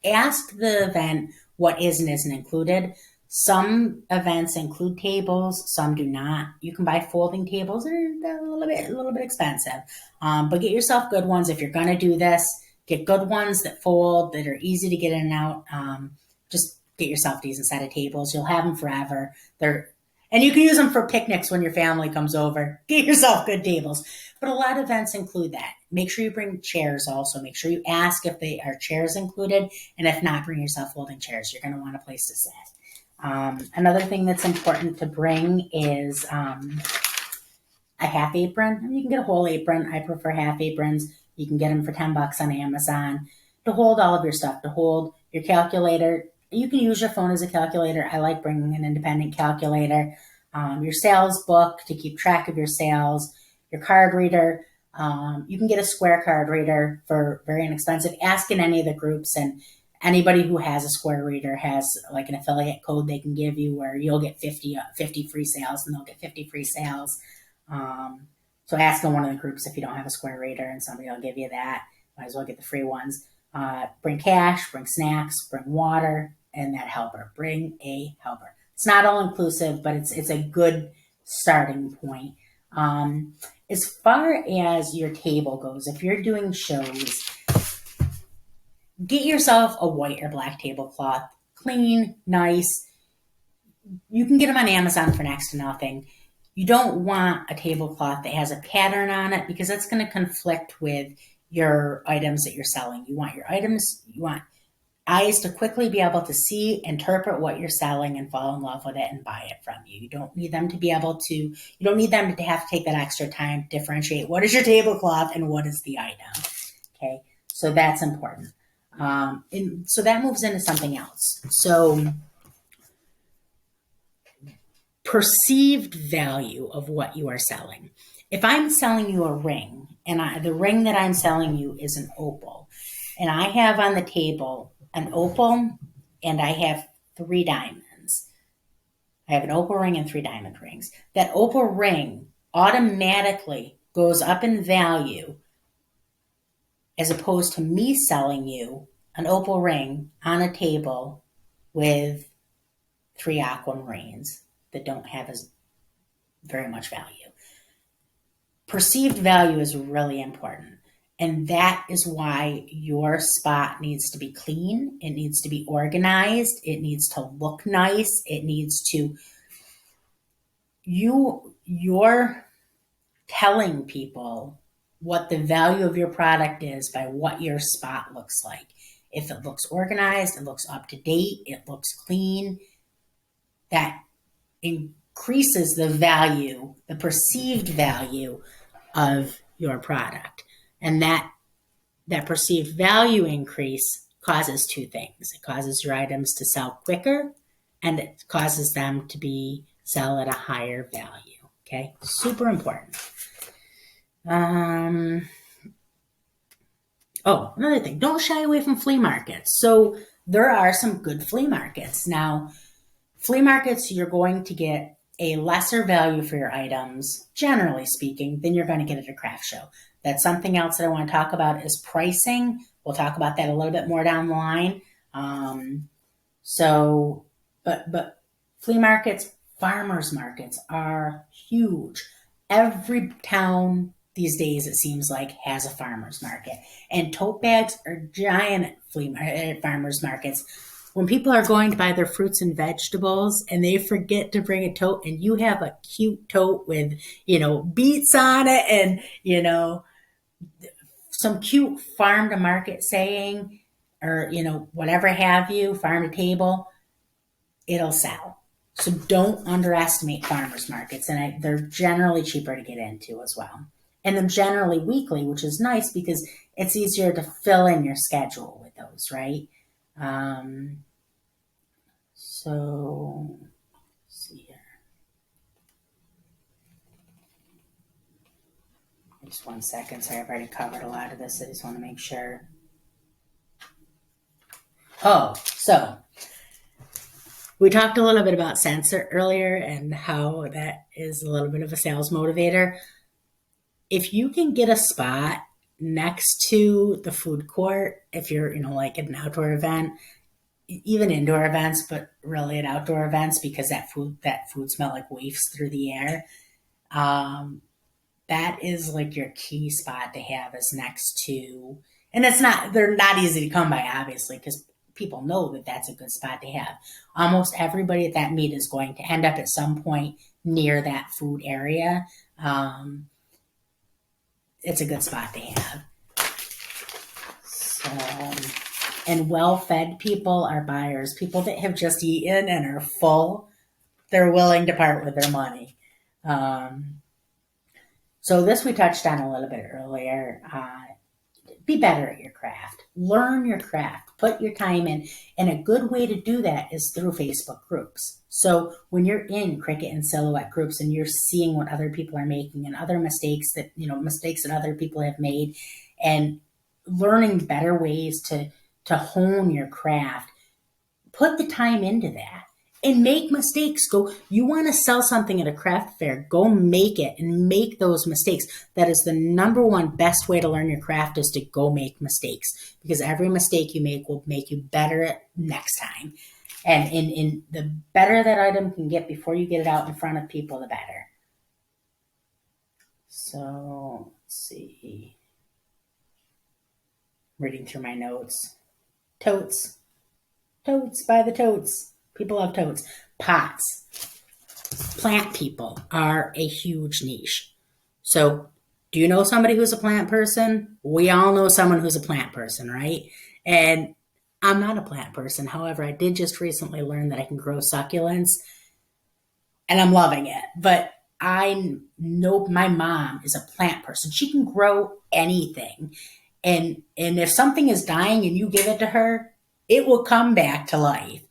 ask the event what is and isn't included. Some events include tables, some do not. You can buy folding tables; they're a little bit expensive, but get yourself good ones if you're going to do this. Get good ones that fold, that are easy to get in and out. Just get yourself a decent set of tables. You'll have them forever. And you can use them for picnics when your family comes over. Get yourself good tables. But a lot of events include that. Make sure you bring chairs also. Make sure you ask if they are chairs included. And if not, bring yourself folding chairs. You're going to want a place to sit. Another thing that's important to bring is a half apron. You can get a whole apron. I prefer half aprons. You can get them for $10 on Amazon to hold all of your stuff, to hold your calculator. You can use your phone as a calculator. I like bringing an independent calculator. Your sales book to keep track of your sales. Your card reader. You can get a square card reader for very inexpensive. Ask in any of the groups, and anybody who has a square reader has like an affiliate code they can give you where you'll get 50 free sales and they'll get 50 free sales. So ask in one of the groups if you don't have a square reader, and somebody will give you that. Might as well get the free ones. Bring cash, bring snacks, bring water, and that helper. Bring a helper. It's not all inclusive, but it's a good starting point. As far as your table goes, if you're doing shows, get yourself a white or black tablecloth. Clean, nice. You can get them on Amazon for next to nothing. You don't want a tablecloth that has a pattern on it because that's going to conflict with your items that you're selling. You want eyes to quickly be able to see, interpret what you're selling, and fall in love with it and buy it from you. You don't need them to have to take that extra time to differentiate what is your tablecloth and what is the item. Okay, so that's important. And so that moves into something else. So perceived value of what you are selling. If I'm selling you a ring, and the ring that I'm selling you is an opal, and I have on the table an opal, and I have 3 diamonds. I have an opal ring and 3 diamond rings. That opal ring automatically goes up in value as opposed to me selling you an opal ring on a table with 3 aquamarines that don't have as very much value. Perceived value is really important. And that is why your spot needs to be clean. It needs to be organized. It needs to look nice. It needs to, you're telling people what the value of your product is by what your spot looks like. If it looks organized, it looks up to date, it looks clean, that increases the value, the perceived value of your product. And that perceived value increase causes 2 things. It causes your items to sell quicker, and it causes them to sell at a higher value. Okay, super important. Another thing, don't shy away from flea markets. So there are some good flea markets. Now, flea markets, you're going to get a lesser value for your items, generally speaking, than you're going to get at a craft show. That's something else that I want to talk about is pricing. We'll talk about that a little bit more down the line. But flea markets, farmers markets are huge. Every town these days, it seems like, has a farmer's market. And tote bags are giant at farmers markets. When people are going to buy their fruits and vegetables and they forget to bring a tote, and you have a cute tote with, beets on it and, some cute farm to market saying, or, whatever have you, farm to table, it'll sell. So don't underestimate farmers markets. And they're generally cheaper to get into as well. And they're generally weekly, which is nice because it's easier to fill in your schedule with those, right? So let's see here. Just 1 second. Sorry, I've already covered a lot of this. I just want to make sure. So we talked a little bit about censor earlier and how that is a little bit of a sales motivator. If you can get a spot next to the food court, if you're, like at an outdoor event, even indoor events, but really at outdoor events, because that food smell like wafts through the air. Um, that is like your key spot to have is next to, and they're not easy to come by, obviously, because people know that that's a good spot to have. Almost everybody at that meet is going to end up at some point near that food area. Um, it's a good spot to have. So, and well-fed people are buyers. People that have just eaten and are full, they're willing to part with their money. So this we touched on a little bit earlier. Be better at your craft. Learn your craft. Put your time in. And a good way to do that is through Facebook groups. So when you're in Cricut and Silhouette groups and you're seeing what other people are making and other mistakes that other people have made, and learning better ways to hone your craft, put the time into that. And make mistakes. You want to sell something at a craft fair, go make it and make those mistakes. That is the number one best way to learn your craft, is to go make mistakes, because every mistake you make will make you better next time. And in the better that item can get before you get it out in front of people, the better. So let's see. Reading through my notes. Totes by the totes. People love totes. Pots. Plant people are a huge niche. So, do you know somebody who's a plant person? We all know someone who's a plant person, right? And I'm not a plant person. However, I did just recently learn that I can grow succulents, and I'm loving it. But I know my mom is a plant person. She can grow anything. And if something is dying and you give it to her, it will come back to life.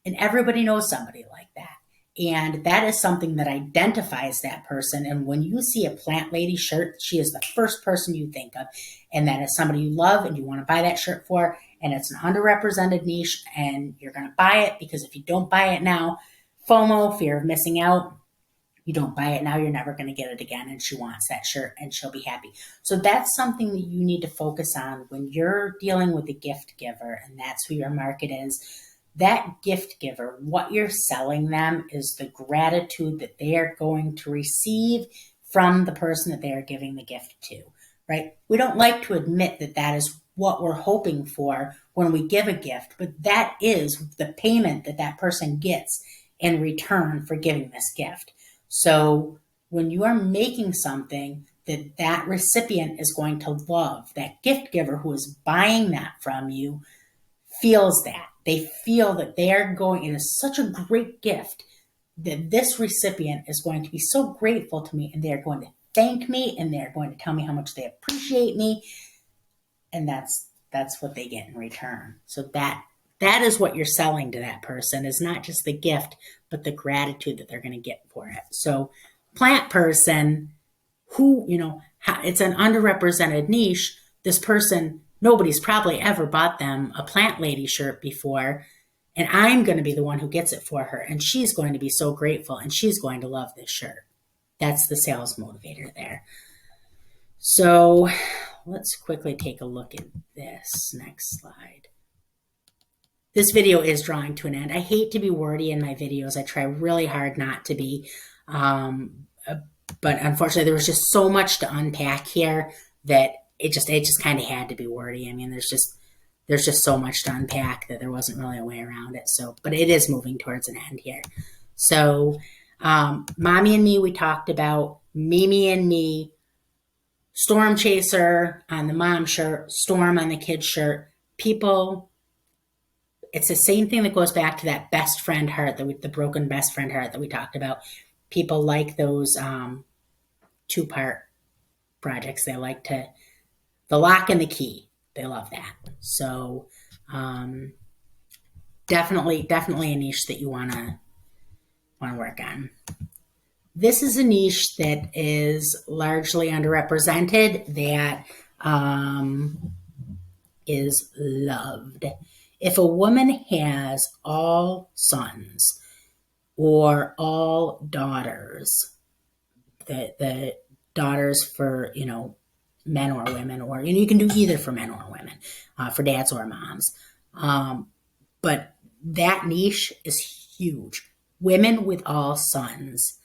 And everybody knows somebody like that. And that is something that identifies that person. And when you see a plant lady shirt, she is the first person you think of. And that is somebody you love and you want to buy that shirt for. And it's an underrepresented niche, and you're going to buy it, because if you don't buy it now, FOMO, fear of missing out, you don't buy it now, you're never going to get it again. And she wants that shirt and she'll be happy. So that's something that you need to focus on when you're dealing with the gift giver. And that's who your market is. That gift giver, what you're selling them is the gratitude that they are going to receive from the person that they are giving the gift to, right? We don't like to admit that that is what we're hoping for when we give a gift, but that is the payment that that person gets in return for giving this gift. So when you are making something that recipient is going to love, that gift giver who is buying that from you feels that. They feel that they are going, it is such a great gift that this recipient is going to be so grateful to me, and they're going to thank me, and they're going to tell me how much they appreciate me. And that's what they get in return. So that is what you're selling to that person, is not just the gift, but the gratitude that they're going to get for it. So plant person, who, it's an underrepresented niche. This person, nobody's probably ever bought them a plant lady shirt before, and I'm going to be the one who gets it for her, and she's going to be so grateful, and she's going to love this shirt. That's the sales motivator there. So let's quickly take a look at this next slide. This video is drawing to an end. I hate to be wordy in my videos. I try really hard not to be, but unfortunately there was just so much to unpack here that it just kind of had to be wordy. I mean, there's just so much to unpack that there wasn't really a way around it. So, but it is moving towards an end here. So, Mommy and Me, we talked about. Mimi and Me, Storm Chaser on the mom shirt, Storm on the kid shirt. People, it's the same thing that goes back to that best friend heart, the broken best friend heart that we talked about. People like those two-part projects. They like the lock and the key. They love that. So definitely a niche that you want to work on. This is a niche that is largely underrepresented, that is loved. If a woman has all sons or all daughters, the daughters for, men or women, or you can do either for men or women, for dads or moms. But that niche is huge. Women with all sons.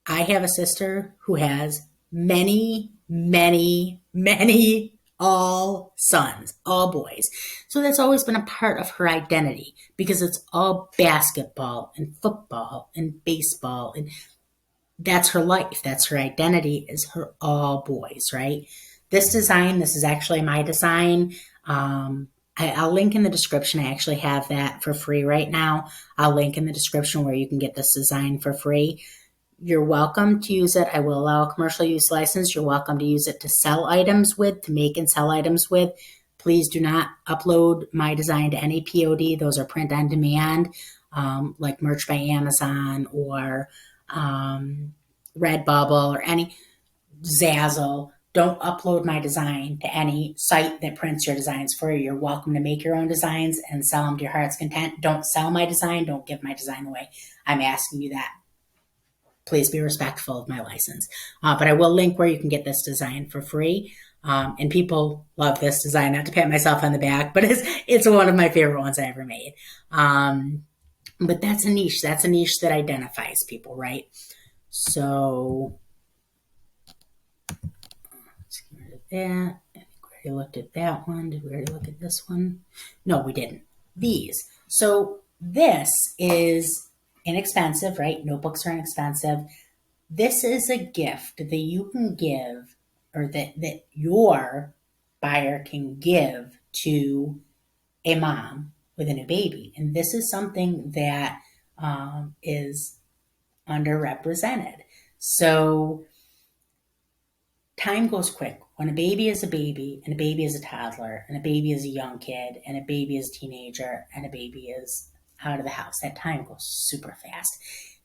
I have a sister who has many, many, many all sons, all boys. So that's always been a part of her identity because it's all basketball and football and baseball, and that's her life. That's her identity, is her all boys, right? This design, this is actually my design. I'll link in the description. I actually have that for free right now. I'll link in the description where you can get this design for free. You're welcome to use it. I will allow a commercial use license. You're welcome to use it to sell items with, to make and sell items with. Please do not upload my design to any POD. Those are print on demand, like Merch by Amazon or Redbubble or any Zazzle. Don't upload my design to any site that prints your designs for you. You're welcome to make your own designs and sell them to your heart's content. Don't sell my design. Don't give my design away. I'm asking you that. Please be respectful of my license. But I will link where you can get this design for free. And people love this design. Not to pat myself on the back, but it's one of my favorite ones I ever made. But that's a niche. That's a niche that identifies people, right? So let's get rid of that. I think we already looked at that one. Did we already look at this one? No, we didn't. These. So this is inexpensive, right? Notebooks are inexpensive. This is a gift that you can give, or that your buyer can give to a mom with a new baby. And this is something that is underrepresented. So time goes quick. When a baby is a baby, and a baby is a toddler, and a baby is a young kid, and a baby is a teenager, and a baby is out of the house, that time goes super fast.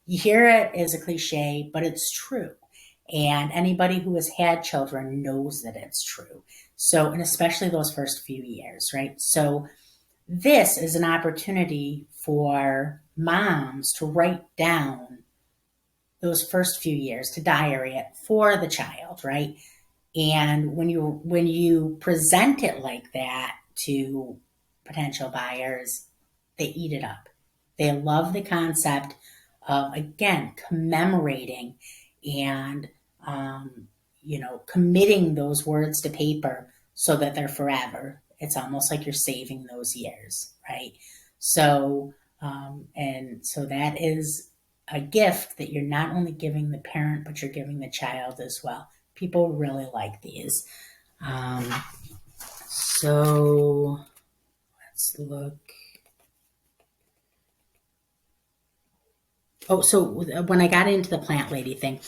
You hear it as a cliche, but it's true. And anybody who has had children knows that it's true. So, and especially those first few years, right? So this is an opportunity for moms to write down those first few years, to diary it for the child, right? And when you present it like that to potential buyers, they eat it up. They love the concept of, again, commemorating and committing those words to paper so that they're forever. It's almost like you're saving those years, right? So so that is a gift that you're not only giving the parent, but you're giving the child as well. People really like these. So let's look. Oh, so when I got into the plant lady thing,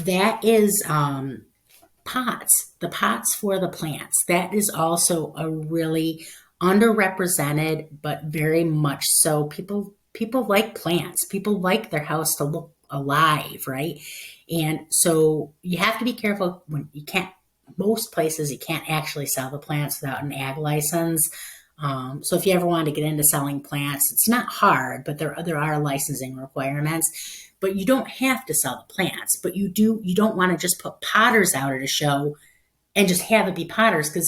that is pots, the pots for the plants. That is also a really underrepresented, but very much so. People like plants. People like their house to look alive, right? And so you have to be careful when you can't. Most places you can't actually sell the plants without an ag license. So if you ever want to get into selling plants, it's not hard, but there are licensing requirements. But you don't have to sell the plants. But you don't want to just put potters out at a show and just have it be potters, because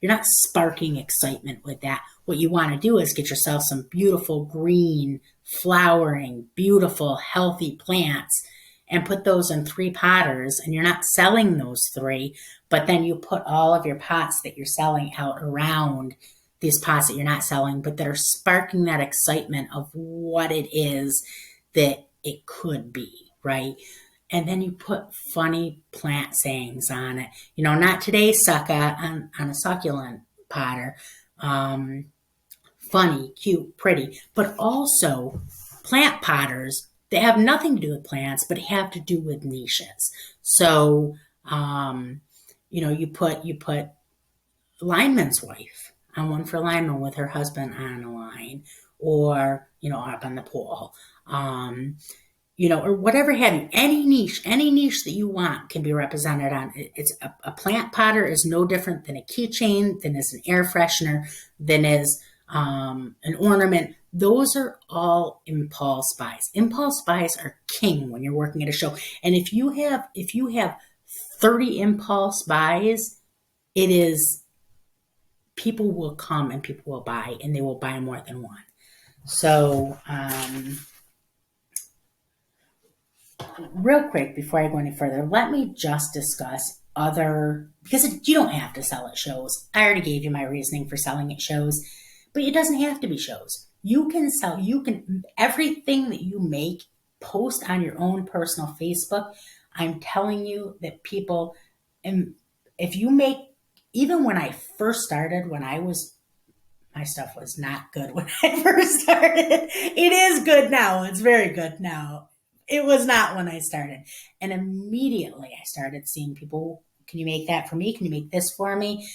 you're not sparking excitement with that. What you want to do is get yourself some beautiful green, flowering, beautiful, healthy plants and put those in 3 potters, and you're not selling those 3, but then you put all of your pots that you're selling out around these pots that you're not selling, but that are sparking that excitement of what it is that it could be, right? And then you put funny plant sayings on it. Not today, sucka, on a succulent potter. Funny, cute, pretty, but also plant potters that have nothing to do with plants, but have to do with niches. So, you put lineman's wife on one for lineman with her husband on a line, or, up on the pole, or whatever have you. Any niche that you want can be represented on. It's a plant potter is no different than a keychain, than is an air freshener, than is an ornament. Those are all impulse buys. Impulse buys are king when you're working at a show. And if you have 30 impulse buys, it is, people will come and people will buy, and they will buy more than one. So, real quick, before I go any further, let me just discuss because you don't have to sell at shows. I already gave you my reasoning for selling at shows, but it doesn't have to be shows. Everything that you make, post on your own personal Facebook. I'm telling you that people, and if you make, even when I first started, my stuff was not good when I first started. It is good now. It's very good now. It was not when I started. And immediately I started seeing people, can you make that for me? Can you make this for me?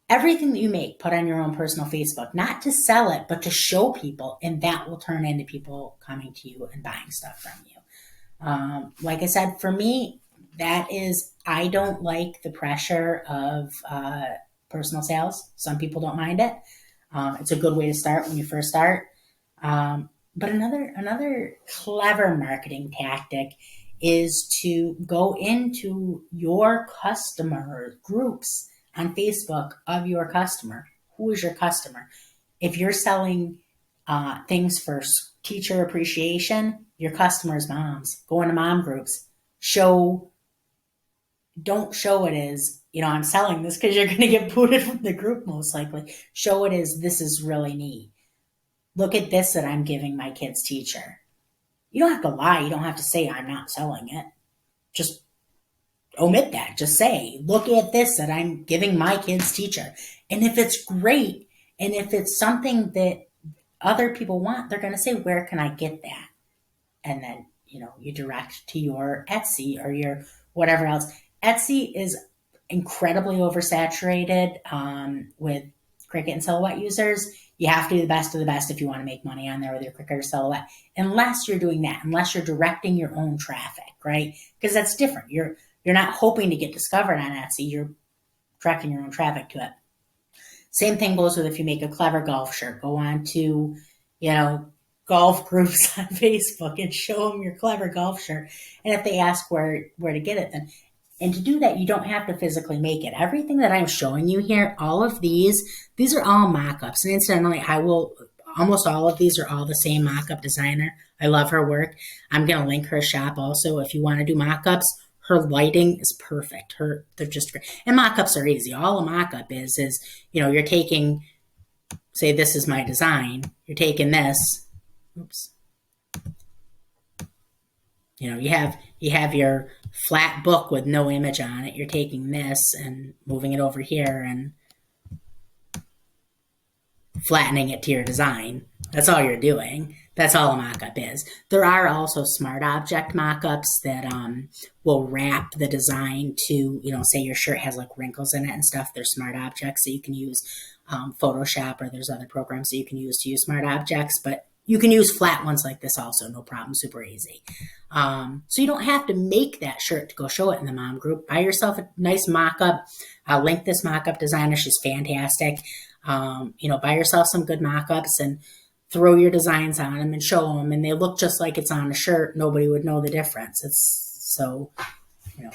Everything that you make, put on your own personal Facebook, not to sell it, but to show people, and that will turn into people coming to you and buying stuff from you. Like I said, for me, I don't like the pressure of personal sales. Some people don't mind it. It's a good way to start when you first start. But another clever marketing tactic is to go into your customer groups on Facebook of your customer. Who is your customer? If you're selling things for teacher appreciation, your customers' moms. Go into mom groups. Don't show it as, I'm selling this because you're going to get booted from the group most likely. Show it as, this is really neat. Look at this that I'm giving my kid's teacher. You don't have to lie. You don't have to say I'm not selling it. Just omit that. Just say, look at this that I'm giving my kid's teacher. And if it's great, and if it's something that other people want, they're going to say, where can I get that? And then, you direct to your Etsy or your whatever else. Etsy is incredibly oversaturated with Cricut and Silhouette users. You have to be the best of the best if you want to make money on there with your Cricut or Silhouette, unless you're doing that, unless you're directing your own traffic, right? Because that's different. You're not hoping to get discovered on Etsy. You're directing your own traffic to it. Same thing goes with if you make a clever golf shirt. Go on to, golf groups on Facebook and show them your clever golf shirt. And if they ask where to get it, then. And to do that, you don't have to physically make it. Everything that I'm showing you here, all of these are all mock-ups. And incidentally, almost all of these are all the same mock-up designer. I love her work. I'm going to link her shop also. If you want to do mock-ups, her lighting is perfect. They're just great. And mock-ups are easy. All a mock-up is, you're taking, say this is my design. You're taking this. Oops. You have your flat book with no image on it. You're taking this and moving it over here and flattening it to your design. That's all you're doing. That's all a mock-up is. There are also smart object mock-ups that will wrap the design to, say your shirt has like wrinkles in it and stuff. They're smart objects that you can use Photoshop, or there's other programs that you can use to use smart objects, but you can use flat ones like this also, no problem, super easy. So you don't have to make that shirt to go show it in the mom group. Buy yourself a nice mock-up. I'll link this mock-up designer. She's fantastic. Buy yourself some good mock-ups and throw your designs on them and show them, and they look just like it's on a shirt. Nobody would know the difference.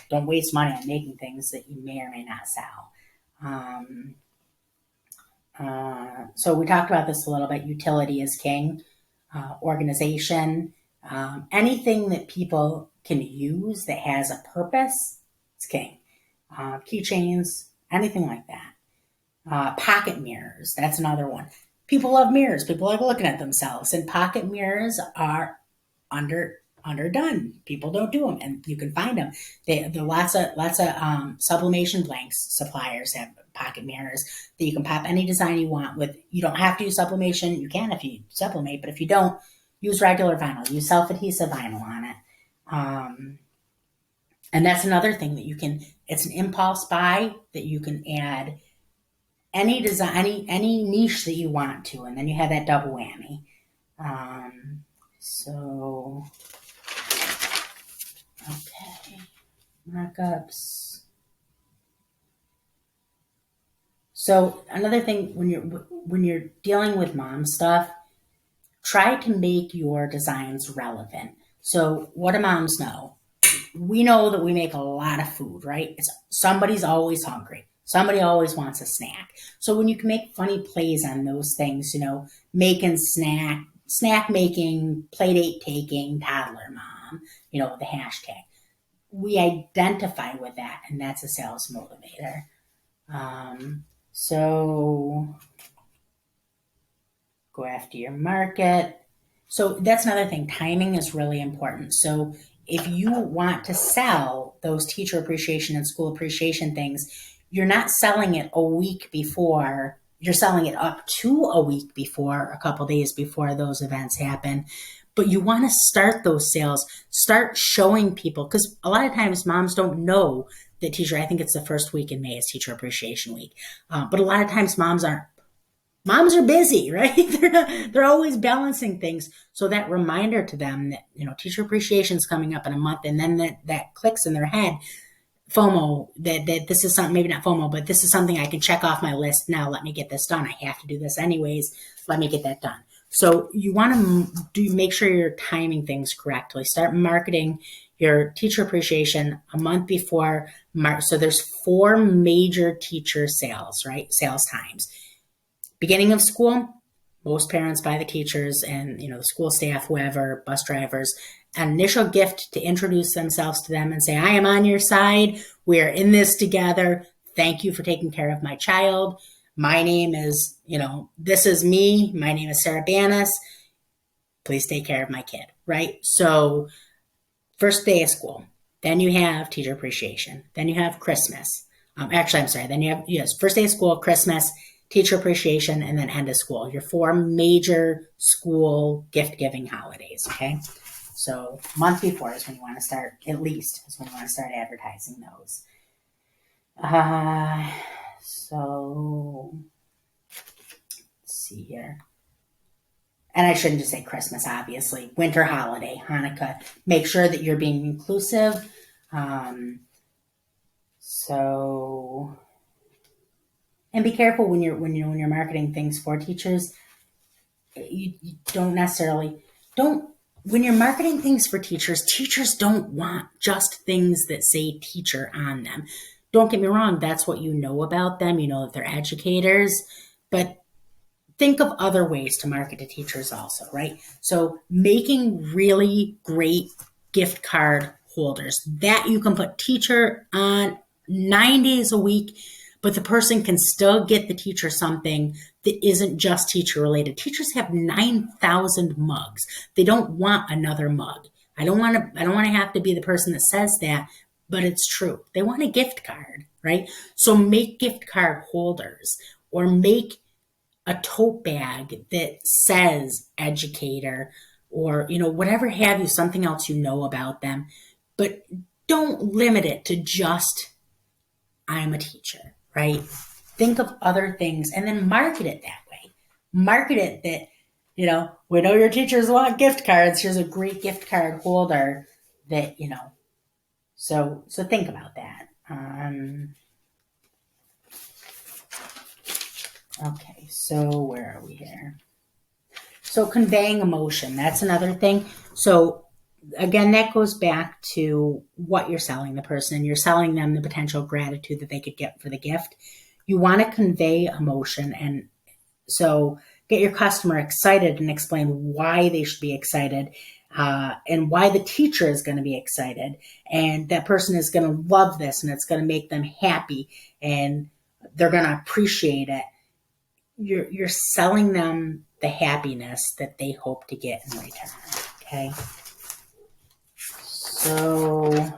Don't waste money on making things that you may or may not sell. So we talked about this a little bit. Utility is king. Organization, anything that people can use that has a purpose, it's king. Keychains, anything like that. Pocket mirrors, that's another one. People love mirrors. People like looking at themselves, and pocket mirrors are underdone. People don't do them, and you can find them. There are lots of sublimation blanks suppliers have pocket mirrors that you can pop any design you want with. You don't have to use sublimation. You can if you sublimate, but if you don't, use regular vinyl. Use self-adhesive vinyl on it. And that's another thing that you can. It's an impulse buy that you can add any design, any niche that you want to, and then you have that double whammy. Okay, mockups. So another thing, when you're dealing with mom stuff, try to make your designs relevant. So what do moms know? We know that we make a lot of food, right? Somebody's always hungry. Somebody always wants a snack. So when you can make funny plays on those things, making snack making, play date taking, toddler mom, the hashtag. We identify with that, and that's a sales motivator. So go after your market. So that's another thing. Timing is really important. So if you want to sell those teacher appreciation and school appreciation things, you're not selling it a week before. You're selling it up to a week before, a couple days before those events happen. But you want to start those sales, start showing people, because a lot of times moms don't know that I think it's the first week in May is Teacher Appreciation Week. But a lot of times moms are busy, right? They're always balancing things. So that reminder to them that, Teacher Appreciation is coming up in a month, and then that clicks in their head, FOMO, that this is something, maybe not FOMO, but this is something I can check off my list. Now let me get this done. I have to do this anyways. Let me get that done. So you want to make sure you're timing things correctly. Start marketing your teacher appreciation a month before March. So there's 4 major teacher sales, right? Sales times. Beginning of school, most parents buy the teachers and, the school staff, whoever, bus drivers, an initial gift to introduce themselves to them and say, I am on your side. We're in this together. Thank you for taking care of my child. My name is, this is me. My name is Sarah Banas. Please take care of my kid, right? So first day of school. Then you have teacher appreciation. Then you have Christmas. Then you have, first day of school, Christmas, teacher appreciation, and then end of school. Your 4 major school gift-giving holidays, okay? So month before is when you want to start, at least, is when you want to start advertising those. So let's see here. And I shouldn't just say Christmas, obviously. Winter holiday, Hanukkah. Make sure that you're being inclusive. And be careful when you're marketing things for teachers. You don't necessarily when you're marketing things for teachers don't want just things that say teacher on them. Don't get me wrong, that's what you know about them. You know that they're educators, but think of other ways to market to teachers also, right? So making really great gift card holders that you can put teacher on 9 days a week, but the person can still get the teacher something that isn't just teacher related. Teachers have 9,000 mugs. They don't want another mug. I don't want to have to be the person that says that, but it's true. They want a gift card, right? So make gift card holders, or make a tote bag that says educator, or, whatever have you, something else about them. But don't limit it to just, I'm a teacher, right? Think of other things and then market it that way. Market it that, we know your teachers want gift cards. Here's a great gift card holder that, so think about that. Okay, so where are we here? So conveying emotion, that's another thing. So again, that goes back to what you're selling the person. You're selling them the potential gratitude that they could get for the gift. You want to convey emotion, and so get your customer excited and explain why they should be excited, and why the teacher is going to be excited, and that person is going to love this, and it's going to make them happy, and they're going to appreciate it. You're selling them the happiness that they hope to get in return. Okay. So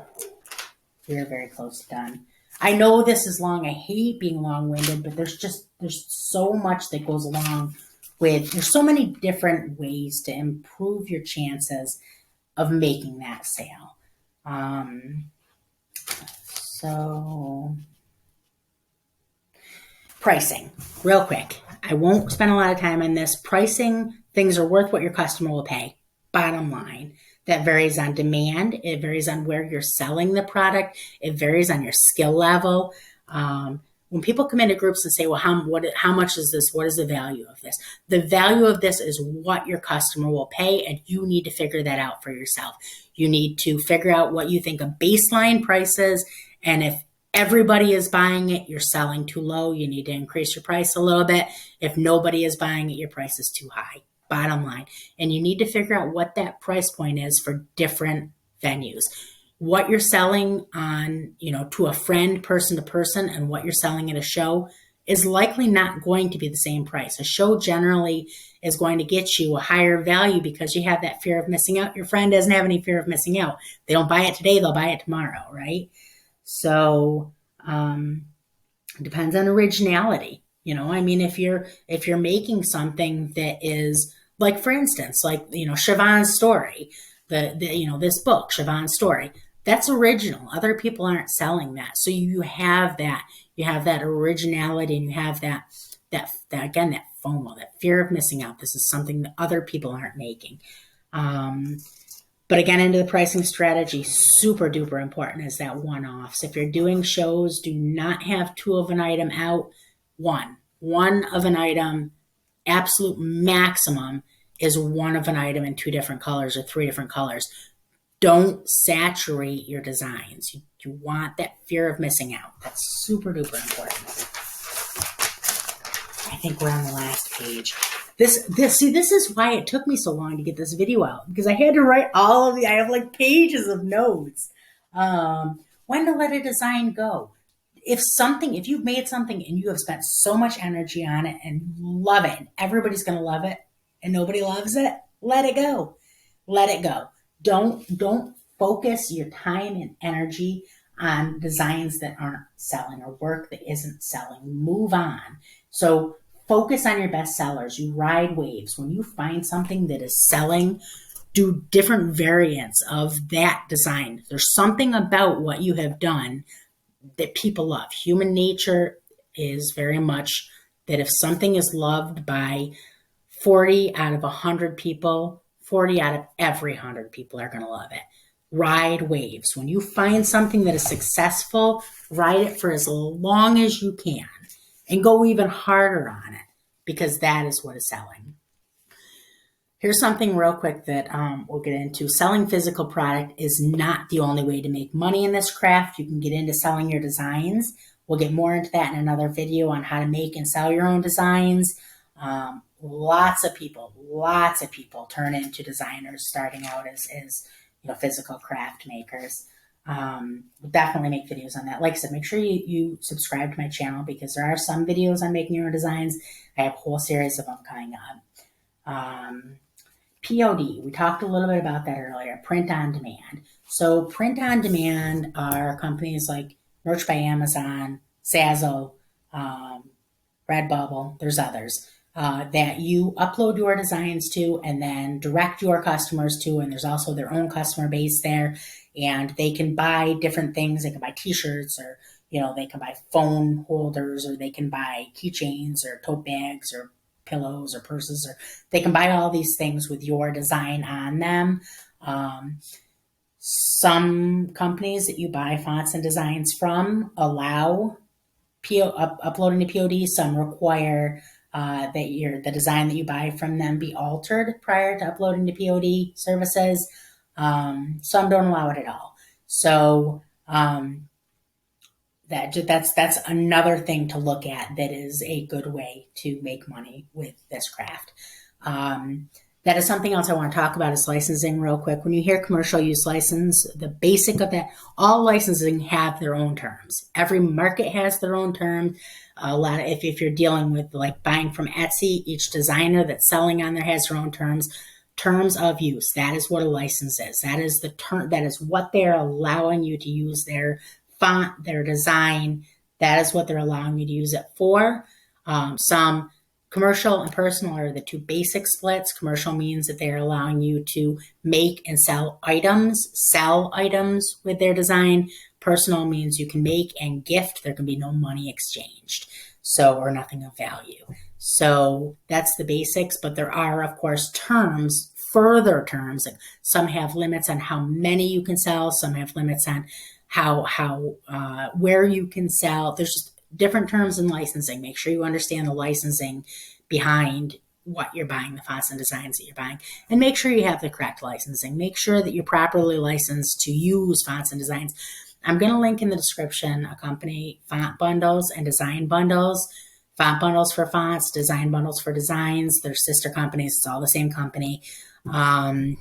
we're very close to done. I know this is long. I hate being long-winded, but there's so much that goes along with, there's so many different ways to improve your chances of making that sale. So pricing, real quick. I won't spend a lot of time on this. Pricing, things are worth what your customer will pay. Bottom line. That varies on demand. It varies on where you're selling the product. It varies on your skill level. When people come into groups and say, well, how much is this? What is the value of this? The value of this is what your customer will pay, and you need to figure that out for yourself. You need to figure out what you think a baseline price is, and if everybody is buying it, you're selling too low. You need to increase your price a little bit. If nobody is buying it, your price is too high. Bottom line. And you need to figure out what that price point is for different venues. What you're selling on, to a friend, person to person, and what you're selling at a show is likely not going to be the same price. A show generally is going to get you a higher value because you have that fear of missing out. Your friend doesn't have any fear of missing out. They don't buy it today, they'll buy it tomorrow, right? So it depends on originality. If you're making something that is like, for instance, like, Siobhan's story, this book, Siobhan's story, that's original. Other people aren't selling that. So you have that originality, and you have that again, that FOMO, that fear of missing out. This is something that other people aren't making. But again, into the pricing strategy, super duper important is that one-offs. If you're doing shows, do not have 2 of an item out. One of an item, absolute maximum is 1 of an item in 2 different colors or 3 different colors. Don't saturate your designs. You want that fear of missing out. That's super duper important. I think we're on the last page. This is why it took me so long to get this video out, because I had to write I have like pages of notes. When to let a design go. If you've made something and you have spent so much energy on it and you love it, and everybody's going to love it and nobody loves it, let it go. Let it go. Don't focus your time and energy on designs that aren't selling or work that isn't selling. Move on. So focus on your best sellers. You ride waves. When you find something that is selling, do different variants of that design. There's something about what you have done that people love. Human nature is very much that if something is loved by 40 out of 100 people, 40 out of every 100 people are going to love it. Ride waves. When you find something that is successful, ride it for as long as you can and go even harder on it, because that is what is selling. Here's something real quick that we'll get into. Selling physical product is not the only way to make money in this craft. You can get into selling your designs. We'll get more into that in another video on how to make and sell your own designs. Lots of people turn into designers starting out as physical craft makers. We'll definitely make videos on that. Like I said, make sure you subscribe to my channel, because there are some videos on making your own designs. I have a whole series of them coming up. POD, we talked a little bit about that earlier, print on demand. So print on demand are companies like Merch by Amazon, Zazzle, Redbubble, there's others. That you upload your designs to and then direct your customers to, and there's also their own customer base there, and they can buy different things. They can buy t-shirts, or they can buy phone holders, or they can buy keychains or tote bags or pillows or purses, or they can buy all these things with your design on them. Some companies that you buy fonts and designs from allow uploading to POD. Some require that the design that you buy from them be altered prior to uploading to POD services. Some don't allow it at all. So that's another thing to look at. That is a good way to make money with this craft. That is something else I want to talk about, is licensing real quick. When you hear commercial use license, the basic of that, all licensing have their own terms. Every market has their own terms. If you're dealing with like buying from Etsy, each designer that's selling on there has their own terms. Terms of use. That is what a license is. That is the term. That is what they're allowing you to use their font, their design. That is what they're allowing you to use it for. Some commercial and personal are the 2 basic splits. Commercial means that they're allowing you to make and sell items with their design. Personal means you can make and gift. There can be no money exchanged, or nothing of value. So that's the basics, but there are, of course, terms, further terms. Like some have limits on how many you can sell. Some have limits on where you can sell. There's just different terms in licensing. Make sure you understand the licensing behind what you're buying, the fonts and designs that you're buying, and make sure you have the correct licensing. Make sure that you're properly licensed to use fonts and designs. I'm going to link in the description a company, Font Bundles and Design Bundles. Font bundles for fonts, design bundles for designs. They're sister companies. It's all the same company. And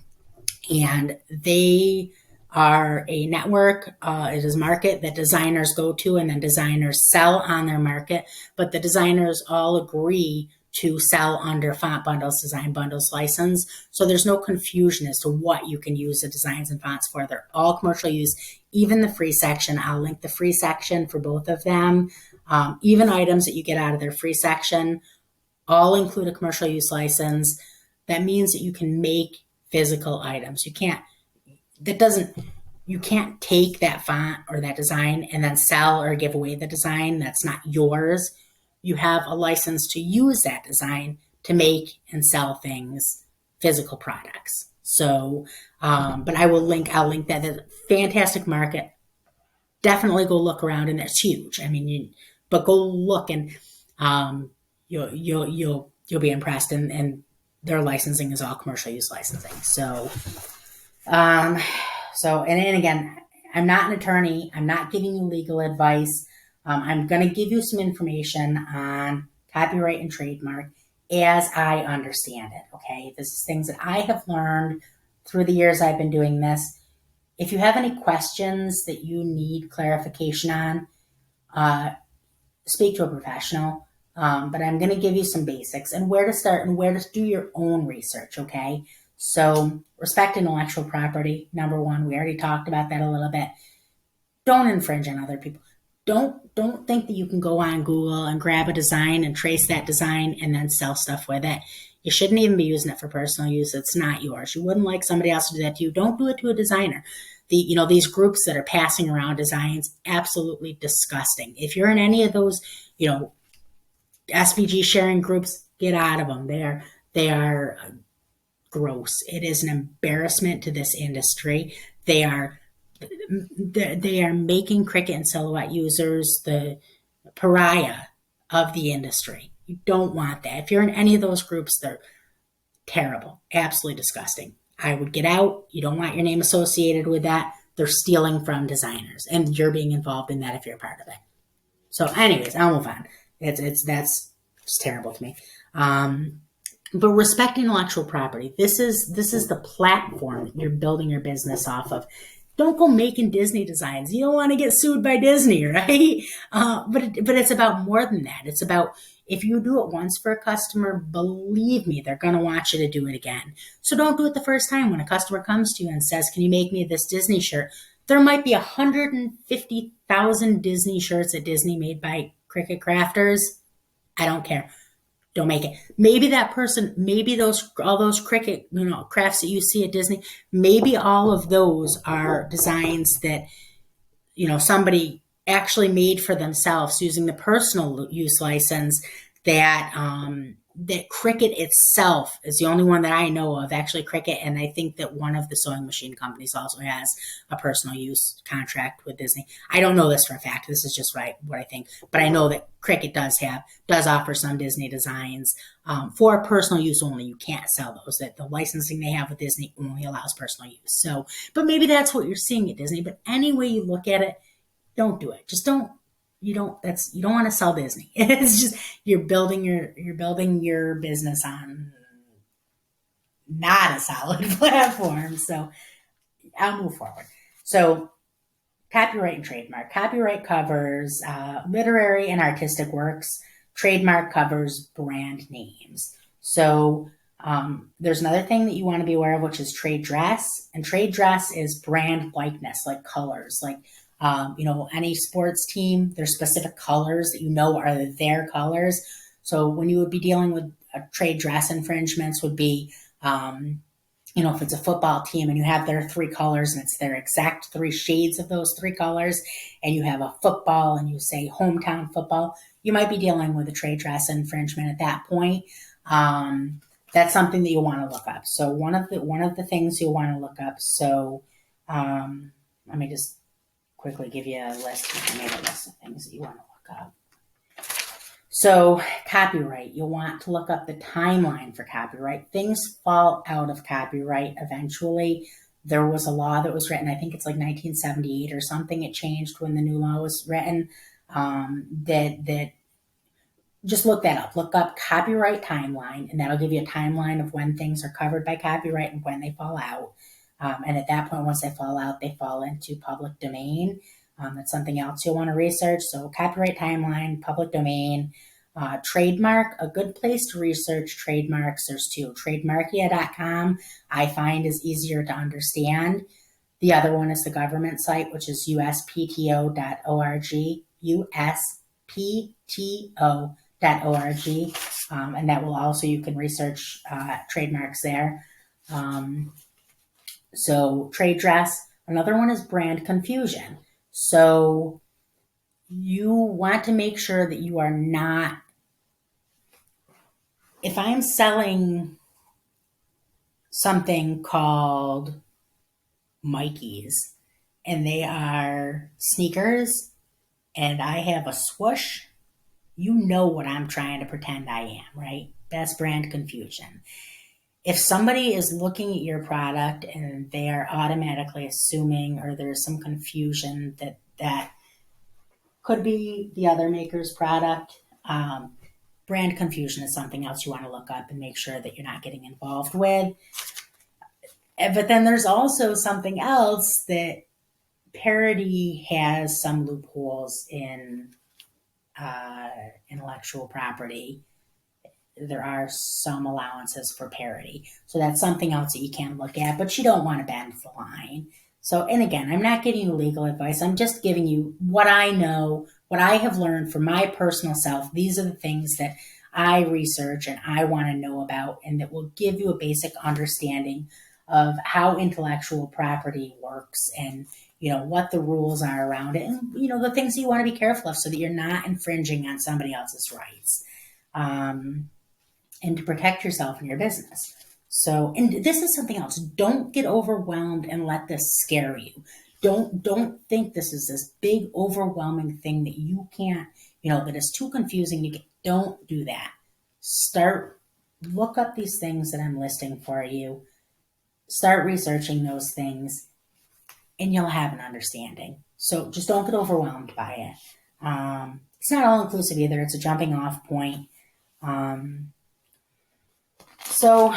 they are a network. It is a market that designers go to, and then designers sell on their market. But the designers all agree to sell under Font Bundles, Design Bundles license. So there's no confusion as to what you can use the designs and fonts for. They're all commercial use, even the free section. I'll link the free section for both of them. Even items that you get out of their free section all include a commercial use license. That means that you can make physical items. You can't take that font or that design and then sell or give away the design. That's not yours. You have a license to use that design to make and sell things, physical products. So, but I'll link that. There's a fantastic market. Definitely go look around, and it's huge. I mean, but go look, and you'll be impressed. And their licensing is all commercial use licensing. So, and again, I'm not an attorney. I'm not giving you legal advice. I'm going to give you some information on copyright and trademark as I understand it. Okay, this is things that I have learned through the years I've been doing this. If you have any questions that you need clarification on, speak to a professional. But I'm going to give you some basics and where to start and where to do your own research, okay? So respect intellectual property, number one. We already talked about that a little bit. Don't infringe on other people. Don't think that you can go on Google and grab a design and trace that design and then sell stuff with it. You shouldn't even be using it for personal use. It's not yours. You wouldn't like somebody else to do that to you. Don't do it to a designer. These groups that are passing around designs, absolutely disgusting. If you're in any of those, SVG sharing groups, get out of them. They are gross. It is an embarrassment to this industry. They are making Cricut and Silhouette users the pariah of the industry. You don't want that. If you're in any of those groups, they're terrible, absolutely disgusting. I would get out. You don't want your name associated with that. They're stealing from designers, and you're being involved in that if you're a part of it. So anyways, I'll move on. That's just terrible to me. But respect intellectual property. This is the platform that you're building your business off of. Don't go making Disney designs. You don't want to get sued by Disney, right? But it's about more than that. It's about, if you do it once for a customer, believe me, they're going to want you to do it again. So don't do it the first time. When a customer comes to you and says, can you make me this Disney shirt? There might be 150,000 Disney shirts at Disney made by Cricut crafters. I don't care. Don't make it. Maybe that person, maybe all those Cricut, crafts that you see at Disney, maybe all of those are designs that, somebody actually made for themselves using the personal use license that Cricut itself is the only one that I know of, actually Cricut, and I think that one of the sewing machine companies also has a personal use contract with Disney. I don't know this for a fact. This is just what I think, but I know that Cricut does offer some Disney designs for personal use only. You can't sell those. That the licensing they have with Disney only allows personal use. So, but maybe that's what you're seeing at Disney. But any way you look at it, don't do it. Just don't. You don't want to sell Disney. It's just you're building your business on not a solid platform. So I'll move forward. So copyright and trademark. Copyright covers literary and artistic works. Trademark covers brand names. So there's another thing that you want to be aware of, which is trade dress. And trade dress is brand likeness, like colors, like any sports team, there's specific colors that are their colors. So when you would be dealing with trade dress infringements would be, if it's a football team and you have their three colors and it's their exact three shades of those three colors, and you have a football and you say hometown football, you might be dealing with a trade dress infringement at that point. That's something that you'll want to look up. So one of the things you'll want to look up. So let me just quickly give you a list. I made a list of things that you want to look up. So copyright, you'll want to look up the timeline for copyright. Things fall out of copyright eventually. There was a law that was written, I think it's like 1978 or something. It changed when the new law was written. That just look that up. Look up copyright timeline, and that'll give you a timeline of when things are covered by copyright and when they fall out. And at that point, once they fall out, they fall into public domain. That's something else you'll want to research. So copyright timeline, public domain, trademark, a good place to research trademarks. There's two. Trademarkia.com, I find, is easier to understand. The other one is the government site, which is uspto.org, uspto.org, and that will also, you can research trademarks there. So trade dress. Another one is brand confusion. So you want to make sure that you are not, if I'm selling something called Mikey's and they are sneakers and I have a swoosh, you know what I'm trying to pretend I am, right? That's brand confusion. If somebody is looking at your product and they are automatically assuming, or there's some confusion that could be the other maker's product, brand confusion is something else you want to look up and make sure that you're not getting involved with. But then there's also something else, that parody has some loopholes in intellectual property. There are some allowances for parody. So that's something else that you can look at, but you don't want to bend the line. So, and again, I'm not giving you legal advice. I'm just giving you what I know, what I have learned for my personal self. These are the things that I research and I want to know about, and that will give you a basic understanding of how intellectual property works, and what the rules are around it, and the things you want to be careful of so that you're not infringing on somebody else's rights, and to protect yourself and your business. So, and this is something else. Don't get overwhelmed and let this scare you. Don't think this is this big overwhelming thing that you can't, that is too confusing. Don't do that. Look up these things that I'm listing for you. Start researching those things, and you'll have an understanding. So just don't get overwhelmed by it. It's not all inclusive either. It's a jumping off point. So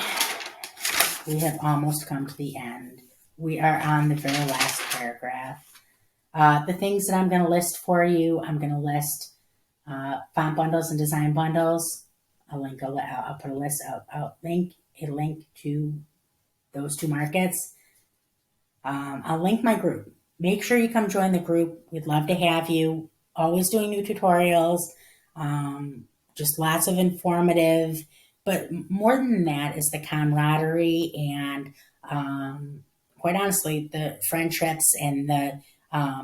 we have almost come to the end. We are on the very last paragraph. The things that I'm going to list for you, I'm going to list font bundles and design bundles. I'll put a list. I'll link a link to those two markets. I'll link my group. Make sure you come join the group. We'd love to have you. Always doing new tutorials. Just lots of informative. But more than that is the camaraderie and, quite honestly, the friendships and the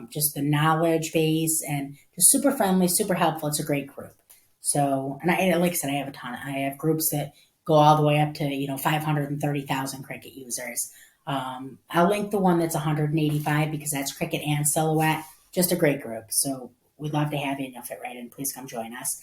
just the knowledge base, and just super friendly, super helpful. It's a great group. So, and like I said, I have a ton. I have groups that go all the way up to 530,000 Cricut users. I'll link the one that's 185 because that's Cricut and Silhouette. Just a great group. So we'd love to have you, and you'll fit right in. Please come join us.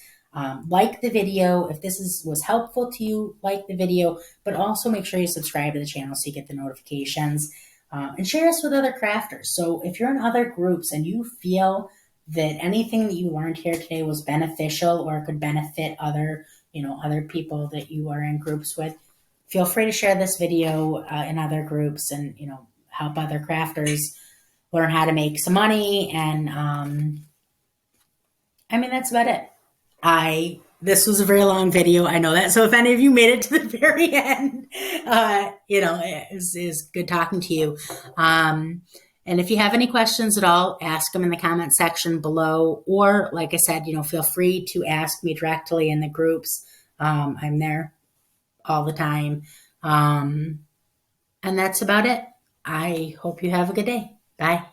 Like the video. If this was helpful to you, like the video, but also make sure you subscribe to the channel so you get the notifications, and share us with other crafters. So if you're in other groups and you feel that anything that you learned here today was beneficial or could benefit other people that you are in groups with, feel free to share this video in other groups, and help other crafters learn how to make some money. And that's about it. This was a very long video. I know that. So if any of you made it to the very end, it's good talking to you. And if you have any questions at all, ask them in the comment section below. Or like I said, feel free to ask me directly in the groups. I'm there all the time. And that's about it. I hope you have a good day. Bye.